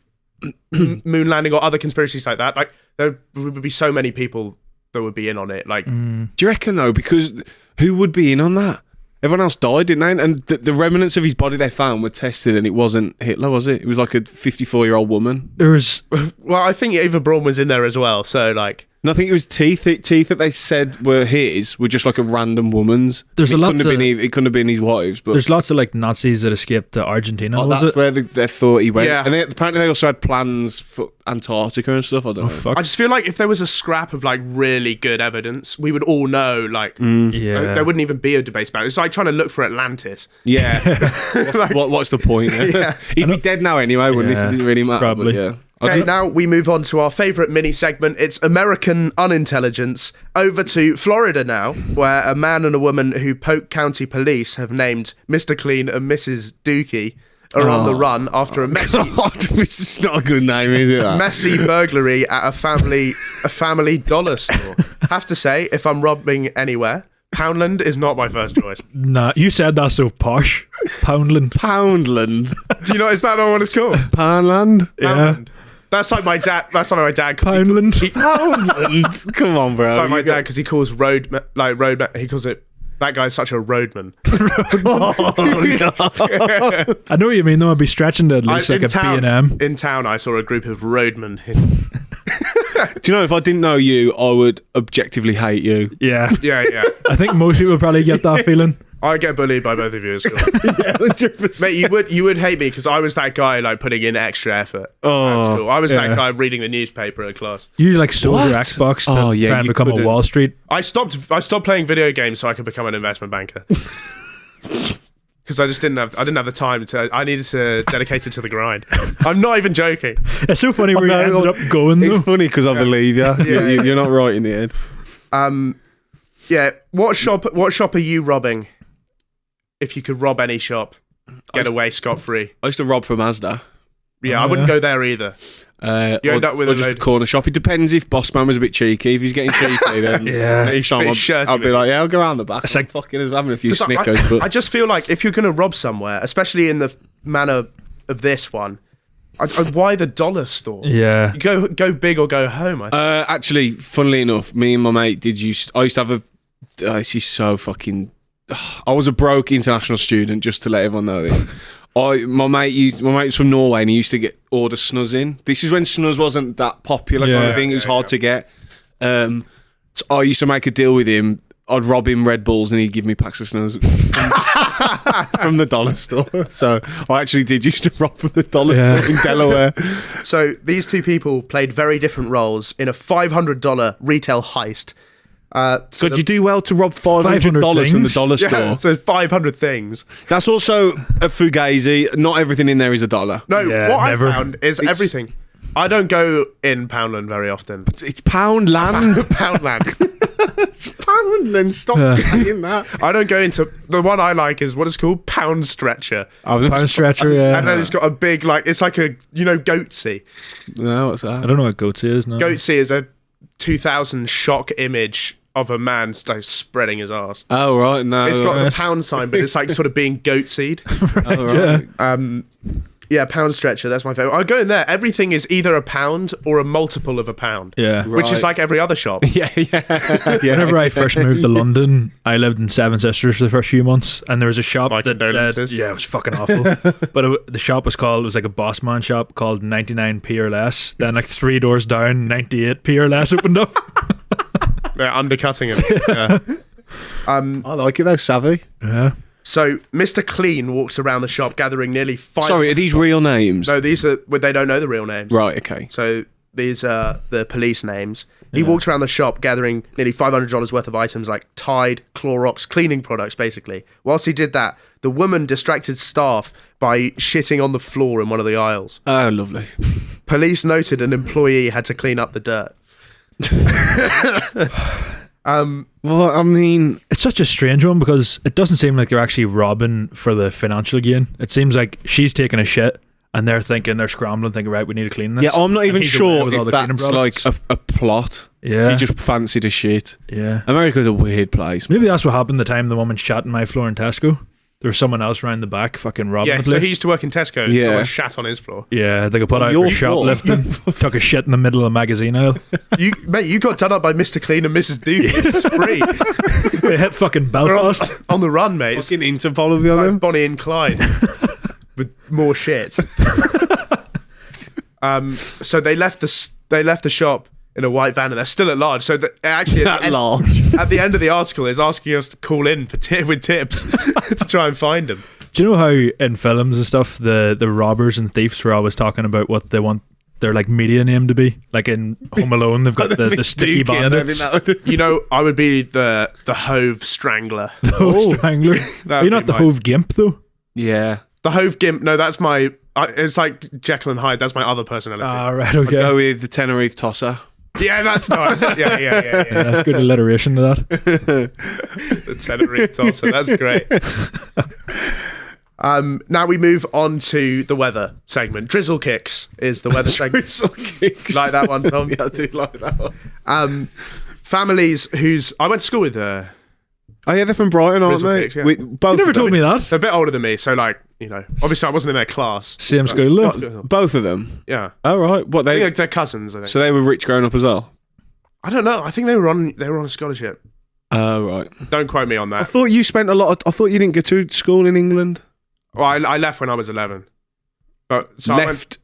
[SPEAKER 1] moon landing or other conspiracies like that. Like there would be so many people that would be in on it. Like,
[SPEAKER 4] do you reckon though? Because who would be in on that? Everyone else died, didn't they? And the remnants of his body they found were tested, and it wasn't Hitler, was it? It was like a 54-year-old woman.
[SPEAKER 3] There was.
[SPEAKER 1] well, I think Eva Braun was in there as well. So like.
[SPEAKER 4] And I think it was teeth that they said were his were just like a random woman's.
[SPEAKER 3] There's
[SPEAKER 4] it
[SPEAKER 3] a lot
[SPEAKER 4] it couldn't have been his wife's. But
[SPEAKER 3] there's lots of like Nazis that escaped to Argentina. Was
[SPEAKER 4] that's
[SPEAKER 3] it?
[SPEAKER 4] where they thought he went.
[SPEAKER 1] Yeah.
[SPEAKER 4] And apparently they also had plans for Antarctica and stuff. I don't know.
[SPEAKER 3] Fuck.
[SPEAKER 1] I just feel like if there was a scrap of like really good evidence, we would all know. Like,
[SPEAKER 3] Yeah.
[SPEAKER 1] there wouldn't even be a debate about it. It's like trying to look for Atlantis.
[SPEAKER 4] Yeah. What's the point?
[SPEAKER 1] Yeah.
[SPEAKER 4] He'd be dead now anyway, wouldn't he? So it didn't really matter.
[SPEAKER 3] Probably.
[SPEAKER 4] But yeah.
[SPEAKER 1] Okay, now we move on to our favourite mini segment. It's American Unintelligence. Over to Florida now, where a man and a woman who Polk County police have named Mr. Clean and Mrs. Dookie are on the run after a messy
[SPEAKER 4] This is not a good name, is it?
[SPEAKER 1] messy burglary at a family dollar store. Have to say, if I'm robbing anywhere, Poundland is not my first choice.
[SPEAKER 3] Nah, you said that so posh. Poundland.
[SPEAKER 4] Poundland.
[SPEAKER 1] Do you know? Is that not what it's called?
[SPEAKER 4] Poundland?
[SPEAKER 3] Yeah.
[SPEAKER 1] Poundland. That's like my dad. That's like my dad.
[SPEAKER 3] Poundland.
[SPEAKER 4] Poundland. Come on, bro.
[SPEAKER 1] It's like my dad because he calls road. He calls it. That guy's such a roadman.
[SPEAKER 3] I know what you mean, though. I'd be stretching to at least like a B&M.
[SPEAKER 1] In town, I saw a group of roadmen.
[SPEAKER 4] Do you know, if I didn't know you, I would objectively hate you.
[SPEAKER 3] Yeah.
[SPEAKER 1] Yeah.
[SPEAKER 3] I think most people probably get that feeling.
[SPEAKER 1] I get bullied by both of you at school.
[SPEAKER 4] 100%.
[SPEAKER 1] Mate, you would hate me because I was that guy like putting in extra effort at school. I was that guy reading the newspaper at class.
[SPEAKER 3] You like sold your
[SPEAKER 4] What?
[SPEAKER 3] Xbox to
[SPEAKER 4] Oh, yeah,
[SPEAKER 3] try and
[SPEAKER 4] you
[SPEAKER 3] become a
[SPEAKER 4] couldn't.
[SPEAKER 3] Wall Street.
[SPEAKER 1] I stopped playing video games so I could become an investment banker. Because I didn't have the time I needed to dedicate it to the grind. I'm not even joking.
[SPEAKER 3] It's so funny where you ended up going, though.
[SPEAKER 4] It's funny because I believe you. You're not right in the head.
[SPEAKER 1] Yeah. What shop are you robbing? If you could rob any shop, get away scot-free.
[SPEAKER 4] I used to rob from Asda.
[SPEAKER 1] Yeah, I wouldn't go there either. You end up with
[SPEAKER 4] or
[SPEAKER 1] a
[SPEAKER 4] just a
[SPEAKER 1] load-
[SPEAKER 4] corner shop. It depends if Bossman was a bit cheeky. If he's getting cheeky, then
[SPEAKER 3] Yeah.
[SPEAKER 4] each time
[SPEAKER 1] Bit shirty
[SPEAKER 4] I'll be
[SPEAKER 1] with
[SPEAKER 4] like, yeah, I'll go around the back.
[SPEAKER 3] It's like-
[SPEAKER 4] fucking having a few
[SPEAKER 1] 'Cause
[SPEAKER 4] Snickers. But
[SPEAKER 1] I just feel like if you're going to rob somewhere, especially in the manner of this one, why the dollar store?
[SPEAKER 3] Yeah.
[SPEAKER 1] You go big or go home. I think.
[SPEAKER 4] actually, funnily enough, me and my mate I used to have a. This is so fucking. I was a broke international student, just to let everyone know this. My mate's from Norway and he used to order snus in. This is when snus wasn't that popular kind of thing. It was hard to get. So I used to make a deal with him. I'd rob him Red Bulls and he'd give me packs of snus from the dollar store. So I actually did used to rob from the dollar store in Delaware.
[SPEAKER 1] So these two people played very different roles in a $500 retail heist.
[SPEAKER 4] So you do well to rob $500 from the
[SPEAKER 3] things?
[SPEAKER 4] dollar store.
[SPEAKER 1] Yeah, so 500 things.
[SPEAKER 4] That's also a fugazi. Not everything in there is a dollar.
[SPEAKER 1] No,
[SPEAKER 3] Yeah,
[SPEAKER 1] what
[SPEAKER 3] never.
[SPEAKER 1] I found is everything. I don't go in Poundland very often.
[SPEAKER 4] It's Poundland.
[SPEAKER 1] Poundland.
[SPEAKER 4] It's Poundland. Stop saying that.
[SPEAKER 1] I don't go into the one I like is what it's called Pound Stretcher.
[SPEAKER 3] Pound stretcher, yeah.
[SPEAKER 1] And then it's got a big it's like a goatsy.
[SPEAKER 4] No, what's that?
[SPEAKER 3] I don't know what goatee is. No.
[SPEAKER 1] Goatsy is a 2000 shock image of a man like spreading his ass.
[SPEAKER 4] Oh right, no.
[SPEAKER 1] It's got the pound sign, but it's like sort of being goatsied.
[SPEAKER 4] Oh, right.
[SPEAKER 1] Yeah, Pound Stretcher. That's my favorite. I go in there. Everything is either a pound or a multiple of a pound.
[SPEAKER 3] Yeah.
[SPEAKER 1] Which is
[SPEAKER 4] Right.
[SPEAKER 1] like every other shop.
[SPEAKER 4] Yeah.
[SPEAKER 3] Whenever I first moved to London, I lived in Seven Sisters for the first few months, and there was a shop
[SPEAKER 1] My
[SPEAKER 3] that
[SPEAKER 1] condolences.
[SPEAKER 3] said, yeah, it was fucking awful. But the shop was like a Bossman shop called 99p or less. Then like 3 doors down, 98p or less opened up.
[SPEAKER 1] They're undercutting him. Yeah.
[SPEAKER 4] I like it though, savvy.
[SPEAKER 3] Yeah.
[SPEAKER 1] So Mr. Clean walks around the shop gathering nearly 5...
[SPEAKER 4] Sorry, are these real names?
[SPEAKER 1] No, these are... Well, they don't know the real names.
[SPEAKER 4] Right, okay.
[SPEAKER 1] So these are the police names. He walks around the shop gathering nearly $500 worth of items like Tide, Clorox, cleaning products, basically. Whilst he did that, the woman distracted staff by shitting on the floor in one of the aisles.
[SPEAKER 4] Oh, lovely. Well, I mean,
[SPEAKER 3] It's such a strange one because it doesn't seem like they're actually robbing for the financial gain. It seems like she's taking a shit and they're scrambling, thinking, right, we need to clean this.
[SPEAKER 4] yeah, I'm not
[SPEAKER 3] And
[SPEAKER 4] even
[SPEAKER 3] he's aware
[SPEAKER 4] sure
[SPEAKER 3] with all
[SPEAKER 4] if
[SPEAKER 3] the cleaning
[SPEAKER 4] that's like
[SPEAKER 3] products.
[SPEAKER 4] a plot.
[SPEAKER 3] Yeah.
[SPEAKER 4] She just fancied a shit.
[SPEAKER 3] Yeah.
[SPEAKER 4] America's a weird place.
[SPEAKER 3] Maybe that's what happened the time the woman shat in my floor in Tesco. There was someone else round the back fucking robbing
[SPEAKER 1] Yeah,
[SPEAKER 3] the
[SPEAKER 1] so
[SPEAKER 3] place.
[SPEAKER 1] he used to work in Tesco.
[SPEAKER 4] Yeah.
[SPEAKER 1] Someone shat on his floor.
[SPEAKER 3] Yeah, they got put out
[SPEAKER 4] your
[SPEAKER 3] for
[SPEAKER 4] floor.
[SPEAKER 3] shoplifting. Took a shit in the middle of the magazine aisle.
[SPEAKER 1] Mate, you got done up by Mr. Clean and Mrs. Duke. It's free.
[SPEAKER 3] They hit fucking
[SPEAKER 1] We're
[SPEAKER 3] Belfast.
[SPEAKER 1] on the run, mate. It's
[SPEAKER 4] Fucking Interpol will be on
[SPEAKER 1] like
[SPEAKER 4] them.
[SPEAKER 1] Bonnie and Clyde with more shit. So they left the shop in a white van, and they're still at large. So actually, at the end of the article, is asking us to call in with tips to try and find them.
[SPEAKER 3] Do you know how in films and stuff the robbers and thieves were always talking about what they want their like media name to be? Like in Home Alone, they've got the sticky
[SPEAKER 4] Dookie, I don't
[SPEAKER 3] bandits.
[SPEAKER 4] think that would-
[SPEAKER 1] You know, I would be the Hove Strangler.
[SPEAKER 3] The Hove Strangler.
[SPEAKER 1] That'd
[SPEAKER 3] You're not
[SPEAKER 1] be
[SPEAKER 3] the
[SPEAKER 1] mine.
[SPEAKER 3] Hove Gimp though.
[SPEAKER 4] Yeah.
[SPEAKER 1] The Hove Gimp. No, that's my. It's like Jekyll and Hyde. That's my other personality.
[SPEAKER 3] Ah, right, okay.
[SPEAKER 4] Go with the Tenerife tosser.
[SPEAKER 1] Yeah, that's nice. Yeah.
[SPEAKER 3] Yeah, that's good alliteration to that.
[SPEAKER 1] The Tenerife tosser. That's great. Now we move on to the weather segment. Drizzle Kicks is the weather segment.
[SPEAKER 4] Drizzle Kicks.
[SPEAKER 1] Like that one, Tom?
[SPEAKER 4] Yeah, I do like that one.
[SPEAKER 1] Families whose I went to school with.
[SPEAKER 4] Oh yeah, they're from Brighton, aren't
[SPEAKER 1] Drizzle
[SPEAKER 4] they?
[SPEAKER 1] Kicks, yeah.
[SPEAKER 3] You
[SPEAKER 4] Both
[SPEAKER 3] never
[SPEAKER 4] of them.
[SPEAKER 3] told me that.
[SPEAKER 1] They're a bit older than me, so like obviously I wasn't in their class.
[SPEAKER 3] Same school though.
[SPEAKER 4] Both of them.
[SPEAKER 1] Yeah,
[SPEAKER 4] Oh right. What
[SPEAKER 1] I
[SPEAKER 4] they?
[SPEAKER 1] think they're cousins. I think.
[SPEAKER 4] So they were rich growing up as well.
[SPEAKER 1] I don't know. I think they were on a scholarship.
[SPEAKER 4] Oh right.
[SPEAKER 1] Don't quote me on
[SPEAKER 4] I
[SPEAKER 1] that.
[SPEAKER 4] thought you spent a lot. I thought you didn't go to school in England.
[SPEAKER 1] Well, I left when I was 11. But so I went
[SPEAKER 4] Left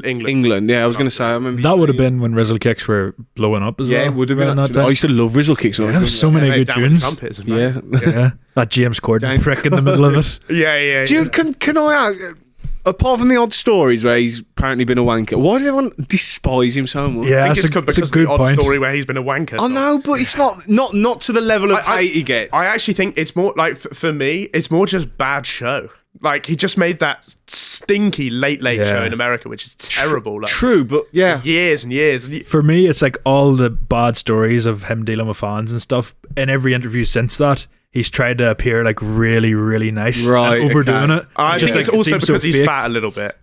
[SPEAKER 1] England.
[SPEAKER 4] England. Yeah, I was going to say. I remember.
[SPEAKER 3] That would have been when Rizzle Kicks were blowing up as well.
[SPEAKER 4] Yeah, it would have been.
[SPEAKER 3] around that
[SPEAKER 4] Actually.
[SPEAKER 3] time.
[SPEAKER 4] I used to love Rizzle Kicks.
[SPEAKER 3] Yeah, there was so many good
[SPEAKER 1] down with
[SPEAKER 3] tunes.
[SPEAKER 1] trumpets and
[SPEAKER 4] Yeah.
[SPEAKER 1] that.
[SPEAKER 3] Yeah, that James Corden
[SPEAKER 4] James-
[SPEAKER 3] prick in the middle of it.
[SPEAKER 1] Yeah.
[SPEAKER 4] Do you, can I ask? Apart from the odd stories where he's apparently been a wanker, why do everyone despise him so much?
[SPEAKER 3] Yeah,
[SPEAKER 1] I think
[SPEAKER 3] that's
[SPEAKER 1] it's
[SPEAKER 3] a
[SPEAKER 1] because
[SPEAKER 3] good
[SPEAKER 1] of the odd
[SPEAKER 3] point.
[SPEAKER 1] story where he's been a wanker.
[SPEAKER 4] I know, but it's not to the level of hate he gets.
[SPEAKER 1] I actually think it's more like for me, it's more just bad show. Like he just made that stinky late
[SPEAKER 3] Yeah.
[SPEAKER 1] show in America, which is terrible. Like
[SPEAKER 4] True, but yeah.
[SPEAKER 1] years and years.
[SPEAKER 3] For me, it's like all the bad stories of him dealing with fans and stuff. In every interview since that, he's tried to appear like really, really nice,
[SPEAKER 4] Right,
[SPEAKER 3] and overdoing
[SPEAKER 4] okay.
[SPEAKER 3] it.
[SPEAKER 1] I
[SPEAKER 3] Just,
[SPEAKER 1] think it's
[SPEAKER 3] like, it
[SPEAKER 1] also
[SPEAKER 3] seems so
[SPEAKER 1] because he's
[SPEAKER 3] fake.
[SPEAKER 1] fat a little bit.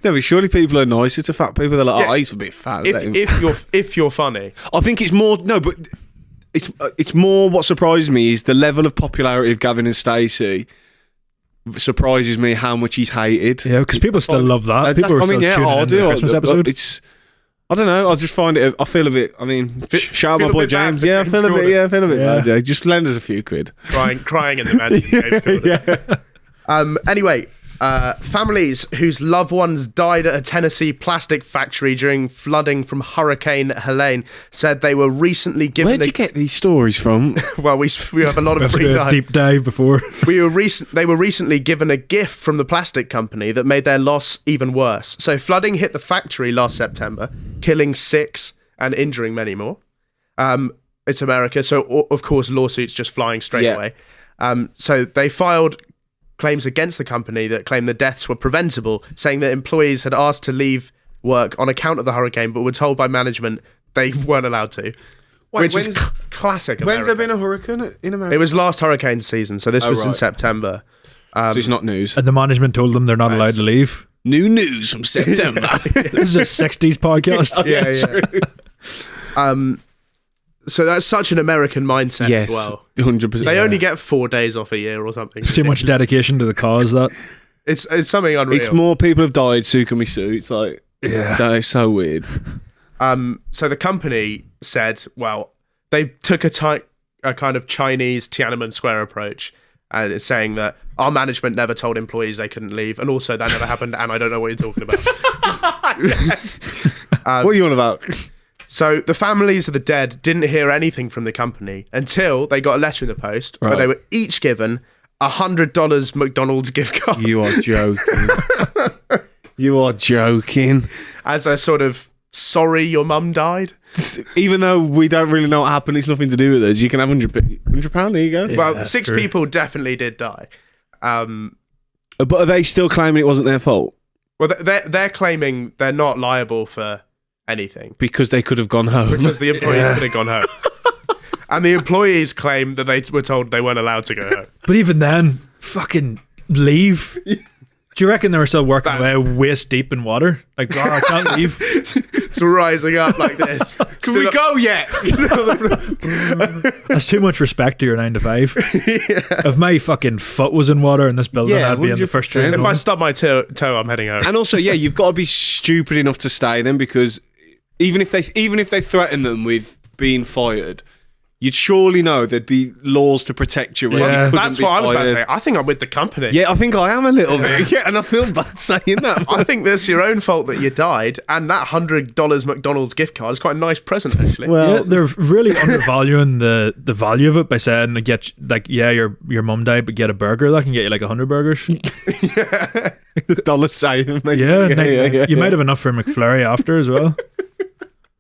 [SPEAKER 4] No, but surely people are nicer to fat people. They're like,
[SPEAKER 1] Yeah.
[SPEAKER 4] oh, he's a bit fat. let him-
[SPEAKER 1] If you're funny,
[SPEAKER 4] I think it's more but it's more what surprises me is the level of popularity of Gavin and Stacey. Surprises me how much he's hated.
[SPEAKER 3] Yeah, because people still love that. People are still tuning in to the Christmas episode.
[SPEAKER 4] It's. I don't know. I just find it. I feel a bit. I mean, shout out
[SPEAKER 1] feel
[SPEAKER 4] my
[SPEAKER 1] a
[SPEAKER 4] boy
[SPEAKER 1] bit bad
[SPEAKER 4] James.
[SPEAKER 1] for
[SPEAKER 4] Yeah, I
[SPEAKER 1] James
[SPEAKER 4] feel a bit.
[SPEAKER 1] Corden.
[SPEAKER 4] Yeah, I feel a bit
[SPEAKER 3] Yeah.
[SPEAKER 4] bad. Yeah, just lend us a few quid.
[SPEAKER 1] crying in the bed. Anyway, families whose loved ones died at a Tennessee plastic factory during flooding from Hurricane Helene said they were recently given.
[SPEAKER 4] Where'd you get these stories from?
[SPEAKER 1] Well, we have a lot of
[SPEAKER 3] Let's
[SPEAKER 1] free
[SPEAKER 3] do a
[SPEAKER 1] time.
[SPEAKER 3] deep dive before.
[SPEAKER 1] They were recently given a gift from the plastic company that made their loss even worse. So flooding hit the factory last September, killing 6 and injuring many more. It's America, so of course lawsuits just flying straight
[SPEAKER 4] Yeah.
[SPEAKER 1] away. So they filed claims against the company that claimed the deaths were preventable, saying that employees had asked to leave work on account of the hurricane, but were told by management they weren't allowed to. Which is classic America.
[SPEAKER 4] When's there been a hurricane in America?
[SPEAKER 1] It was last hurricane season, so this was in
[SPEAKER 4] right.
[SPEAKER 1] September.
[SPEAKER 4] so it's not news.
[SPEAKER 3] And the management told them they're not allowed to leave.
[SPEAKER 4] New news from September.
[SPEAKER 3] This is a 60s podcast.
[SPEAKER 1] Yeah. So that's such an American mindset
[SPEAKER 4] Yes,
[SPEAKER 1] as well.
[SPEAKER 4] 100%.
[SPEAKER 1] They only get 4 days off a year or something.
[SPEAKER 3] Too much dedication to the cause. That
[SPEAKER 1] It's something unreal.
[SPEAKER 4] It's more people have died. So can we sue? It's like it's so weird.
[SPEAKER 1] So the company said, well, they took a kind of Chinese Tiananmen Square approach, and it's saying that our management never told employees they couldn't leave, and also that never happened, and I don't know what you're talking about.
[SPEAKER 4] What are you on about?
[SPEAKER 1] So the families of the dead didn't hear anything from the company until they got a letter in the post where
[SPEAKER 4] Right.
[SPEAKER 1] they were each given $100 McDonald's gift card
[SPEAKER 4] You are joking. You are joking.
[SPEAKER 1] as a sort of sorry your mum died.
[SPEAKER 4] Even though we don't really know what happened, it's nothing to do with us. You can have £100. There you go.
[SPEAKER 1] Well,
[SPEAKER 3] that's
[SPEAKER 1] 6
[SPEAKER 3] true.
[SPEAKER 1] people definitely did die.
[SPEAKER 4] But are they still claiming it wasn't their fault?
[SPEAKER 1] Well, they're claiming they're not liable for anything
[SPEAKER 4] because they could have gone home.
[SPEAKER 1] because the employees could have gone home. And the employees claim that they were told they weren't allowed to go home.
[SPEAKER 3] But even then, fucking leave. Do you reckon they were still working away waist deep in water? Like, I can't leave.
[SPEAKER 1] It's rising up like this.
[SPEAKER 4] Can we go yet?
[SPEAKER 3] That's too much respect to your 9 to 5. If my fucking foot was in water in this building,
[SPEAKER 4] Yeah,
[SPEAKER 3] I'd be in the first train.
[SPEAKER 1] If
[SPEAKER 3] home.
[SPEAKER 1] I stub my toe, I'm heading home.
[SPEAKER 4] And also, yeah, you've got to be stupid enough to stay then, because even if they threaten them with being fired, you'd surely know there'd be laws to protect you.
[SPEAKER 3] Yeah.
[SPEAKER 1] That's what I was about to say. I think I'm with the company.
[SPEAKER 4] Yeah, I think I am a little bit. Yeah, and I feel bad saying that.
[SPEAKER 1] I think that's your own fault that you died, and that $100 McDonald's gift card is quite a nice present, actually.
[SPEAKER 3] Yeah, they're really undervaluing the value of it by saying, your mum died, but get a burger. That can get you like 100 burgers.
[SPEAKER 4] The dollar saving, mate.
[SPEAKER 3] Yeah, you might have enough for a McFlurry after as well.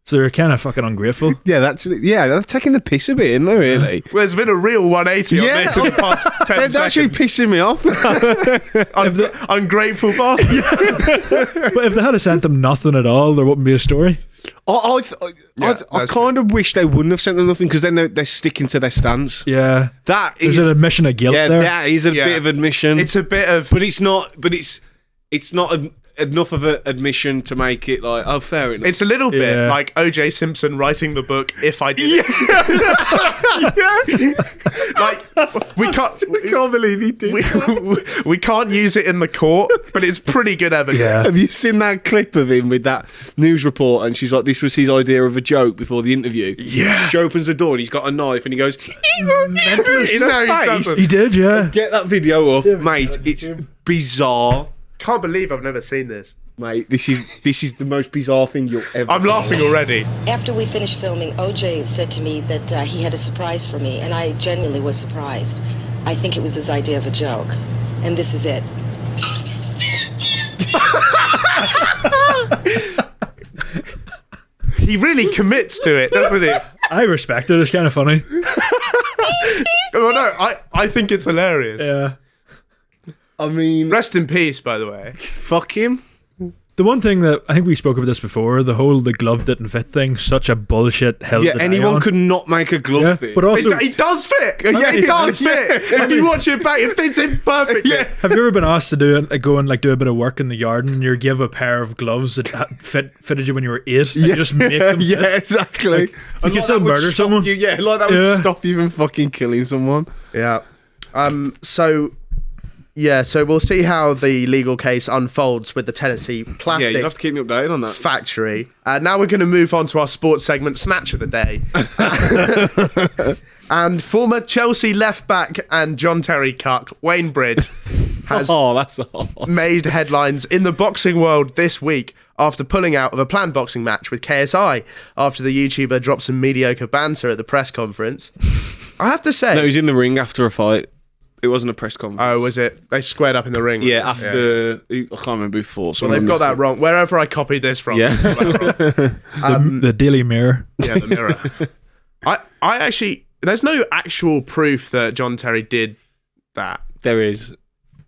[SPEAKER 3] So they're kind of fucking ungrateful.
[SPEAKER 4] Yeah, they're taking the piss a bit, isn't they, really?
[SPEAKER 1] Well, there's been a real 180 on this in the past 10
[SPEAKER 4] They're
[SPEAKER 1] seconds.
[SPEAKER 4] actually pissing me off.
[SPEAKER 1] Ungrateful bastard.
[SPEAKER 3] But if they had sent them nothing at all, there wouldn't be a story.
[SPEAKER 4] I
[SPEAKER 1] that's
[SPEAKER 4] kind of wish they wouldn't have sent them nothing, because then they're sticking to their stance.
[SPEAKER 3] Yeah.
[SPEAKER 4] That
[SPEAKER 3] There's
[SPEAKER 4] is
[SPEAKER 3] an admission of guilt
[SPEAKER 4] yeah,
[SPEAKER 3] there.
[SPEAKER 4] that is a bit of admission.
[SPEAKER 1] It's a bit of...
[SPEAKER 4] but it's not enough of an admission to make it like, oh, fair enough.
[SPEAKER 1] It's a little bit
[SPEAKER 3] Yeah.
[SPEAKER 1] like O.J. Simpson writing the book If I Did It. Like, we can't believe he did. We can't use it in the court, but it's pretty good evidence.
[SPEAKER 3] Yeah.
[SPEAKER 4] Have you seen that clip of him with that news report? And she's like, this was his idea of a joke before the interview.
[SPEAKER 3] Yeah.
[SPEAKER 4] She opens the door and he's got a knife and he goes,
[SPEAKER 1] No, he doesn't.
[SPEAKER 3] He did, yeah.
[SPEAKER 4] Get that video up, mate. It's bizarre.
[SPEAKER 1] Can't believe I've never seen this.
[SPEAKER 4] Mate, this is the most bizarre thing you'll ever
[SPEAKER 1] I'm laughing already.
[SPEAKER 5] After we finished filming, OJ said to me that he had a surprise for me, and I genuinely was surprised. I think it was his idea of a joke, and this is it.
[SPEAKER 1] He really commits to it, doesn't he?
[SPEAKER 3] I respect it. It's kind of funny.
[SPEAKER 1] Well, no, I think it's hilarious.
[SPEAKER 3] Yeah.
[SPEAKER 4] I mean,
[SPEAKER 1] Rest in peace, by the way.
[SPEAKER 4] fuck him.
[SPEAKER 3] The one thing that I think we spoke about this before, the glove didn't fit thing, such a bullshit hill.
[SPEAKER 4] Yeah,
[SPEAKER 3] to die
[SPEAKER 4] anyone
[SPEAKER 3] on.
[SPEAKER 4] could not make a glove
[SPEAKER 3] Yeah,
[SPEAKER 4] fit.
[SPEAKER 3] but also,
[SPEAKER 1] It does fit. Yeah, it does fit. If you watch it back, it fits in perfectly.
[SPEAKER 4] Yeah.
[SPEAKER 3] have you ever been asked to do it, like go and like do a bit of work in the yard, and you're give a pair of gloves that fitted you when you were 8, and you just make them fit?
[SPEAKER 4] Yeah, exactly.
[SPEAKER 3] You can still
[SPEAKER 4] that would
[SPEAKER 3] murder
[SPEAKER 4] stop
[SPEAKER 3] someone.
[SPEAKER 4] You, yeah, like that would
[SPEAKER 3] Yeah.
[SPEAKER 4] stop you from fucking killing someone.
[SPEAKER 1] Yeah. So we'll see how the legal case unfolds with the Tennessee
[SPEAKER 4] Yeah,
[SPEAKER 1] plastic
[SPEAKER 4] you'll have to keep me updated on that.
[SPEAKER 1] factory. Now we're going to move on to our sports segment, Snatch of the Day. And former Chelsea left back and John Terry cuck, Wayne Bridge, has
[SPEAKER 4] That's all.
[SPEAKER 1] made headlines in the boxing world this week after pulling out of a planned boxing match with KSI after the YouTuber dropped some mediocre banter at the press conference. I have to say...
[SPEAKER 4] No, he was in the ring after a fight. It wasn't a press conference.
[SPEAKER 1] Oh, was it? They squared up in the ring.
[SPEAKER 4] Yeah, after... I can't remember who fought.
[SPEAKER 1] Well, they've got that wrong. Wherever I copied this from.
[SPEAKER 4] Yeah.
[SPEAKER 3] The Daily Mirror.
[SPEAKER 1] Yeah, the Mirror. I actually... There's no actual proof that John Terry did that.
[SPEAKER 4] There is.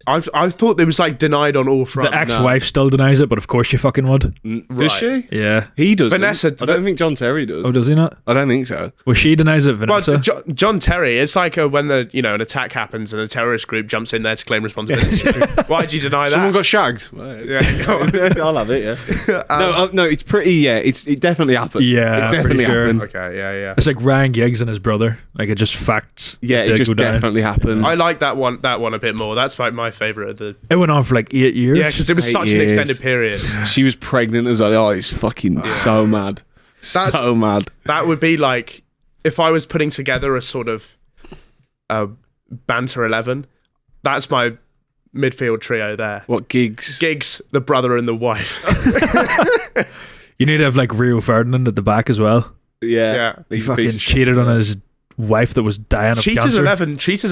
[SPEAKER 1] I thought it was like denied on all fronts.
[SPEAKER 3] The ex-wife still denies it, but of course she fucking would.
[SPEAKER 4] Does she?
[SPEAKER 3] Yeah.
[SPEAKER 4] He does.
[SPEAKER 1] Vanessa-
[SPEAKER 4] I don't think John Terry does.
[SPEAKER 3] Oh, does he not?
[SPEAKER 4] I don't think so.
[SPEAKER 3] Well, she denies it,
[SPEAKER 1] Well,
[SPEAKER 3] Vanessa.
[SPEAKER 1] John Terry, it's like when an attack happens and a terrorist group jumps in there to claim responsibility. Why'd you deny
[SPEAKER 4] Someone
[SPEAKER 1] that?
[SPEAKER 4] got shagged.
[SPEAKER 1] Yeah.
[SPEAKER 4] I'll have it. Yeah. No, it's pretty. Yeah, it definitely happened.
[SPEAKER 3] Yeah,
[SPEAKER 4] it definitely
[SPEAKER 3] pretty sure.
[SPEAKER 4] happened.
[SPEAKER 1] Okay, yeah.
[SPEAKER 3] It's like Ryan Giggs and his brother. Like, it just facts.
[SPEAKER 4] Yeah,
[SPEAKER 3] did
[SPEAKER 4] it just
[SPEAKER 3] go down.
[SPEAKER 4] definitely happened.
[SPEAKER 1] I like that one a bit more. That's like my favourite of the...
[SPEAKER 3] It went on for like 8 years.
[SPEAKER 1] Yeah, because it was
[SPEAKER 4] 8
[SPEAKER 1] such an
[SPEAKER 4] years.
[SPEAKER 1] extended period.
[SPEAKER 4] She was pregnant as well. Oh, it's fucking so mad. So mad.
[SPEAKER 1] That would be like if I was putting together a sort of banter 11. That's my midfield trio there.
[SPEAKER 4] What gigs?
[SPEAKER 1] Giggs, the brother, and the wife.
[SPEAKER 3] You need to have like Rio Ferdinand at the back as well.
[SPEAKER 1] Yeah.
[SPEAKER 3] He
[SPEAKER 4] He's a
[SPEAKER 3] fucking
[SPEAKER 4] piece of shit.
[SPEAKER 3] cheated on his wife that was dying of
[SPEAKER 1] Cheaters
[SPEAKER 3] cancer.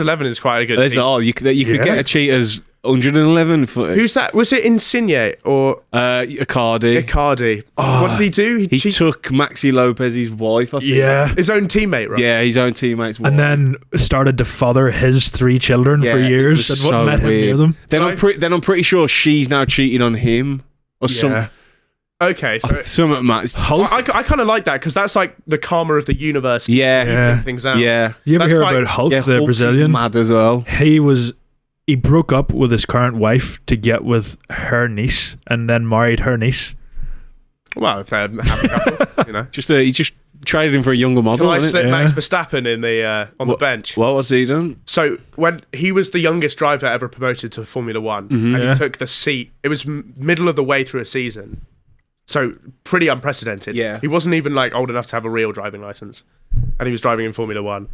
[SPEAKER 1] 11 is quite a good
[SPEAKER 4] There's
[SPEAKER 1] team.
[SPEAKER 4] all you could
[SPEAKER 3] Yeah.
[SPEAKER 4] get a cheaters 111 for
[SPEAKER 1] Who's that? Was it Insigne or
[SPEAKER 4] Icardi.
[SPEAKER 1] Icardi? What did he do?
[SPEAKER 4] He took Maxi Lopez's wife, I think.
[SPEAKER 3] Yeah.
[SPEAKER 1] his own teammate, right?
[SPEAKER 4] Yeah, his own teammates.
[SPEAKER 3] And then started to father his 3 children for
[SPEAKER 4] Yeah,
[SPEAKER 3] years
[SPEAKER 4] it was
[SPEAKER 3] and wouldn't
[SPEAKER 4] so
[SPEAKER 3] let him near
[SPEAKER 4] weird.
[SPEAKER 3] them.
[SPEAKER 4] Then I'm pretty sure she's now cheating on him or some.
[SPEAKER 3] Yeah.
[SPEAKER 1] Okay, so
[SPEAKER 4] Something match.
[SPEAKER 1] I kind of like that because that's like the karma of the universe.
[SPEAKER 4] Yeah.
[SPEAKER 1] Evening things out.
[SPEAKER 4] Yeah.
[SPEAKER 3] You ever
[SPEAKER 1] That's
[SPEAKER 3] hear
[SPEAKER 1] quite-
[SPEAKER 3] about Hulk,
[SPEAKER 4] Yeah,
[SPEAKER 3] the
[SPEAKER 4] Hulk's
[SPEAKER 3] Brazilian?
[SPEAKER 4] mad as well.
[SPEAKER 3] He broke up with his current wife to get with her niece, and then married her niece.
[SPEAKER 1] Well, if they're having a couple, you know.
[SPEAKER 4] He just traded him for a younger model.
[SPEAKER 1] Can I
[SPEAKER 4] didn't
[SPEAKER 1] slip
[SPEAKER 4] he?
[SPEAKER 1] Max Verstappen in the on the bench?
[SPEAKER 4] What was he done?
[SPEAKER 1] So when he was the youngest driver ever promoted to Formula One, and
[SPEAKER 3] Yeah.
[SPEAKER 1] he took the seat, it was middle of the way through a season, so pretty unprecedented.
[SPEAKER 4] Yeah.
[SPEAKER 1] He wasn't even like old enough to have a real driving license, and he was driving in Formula One.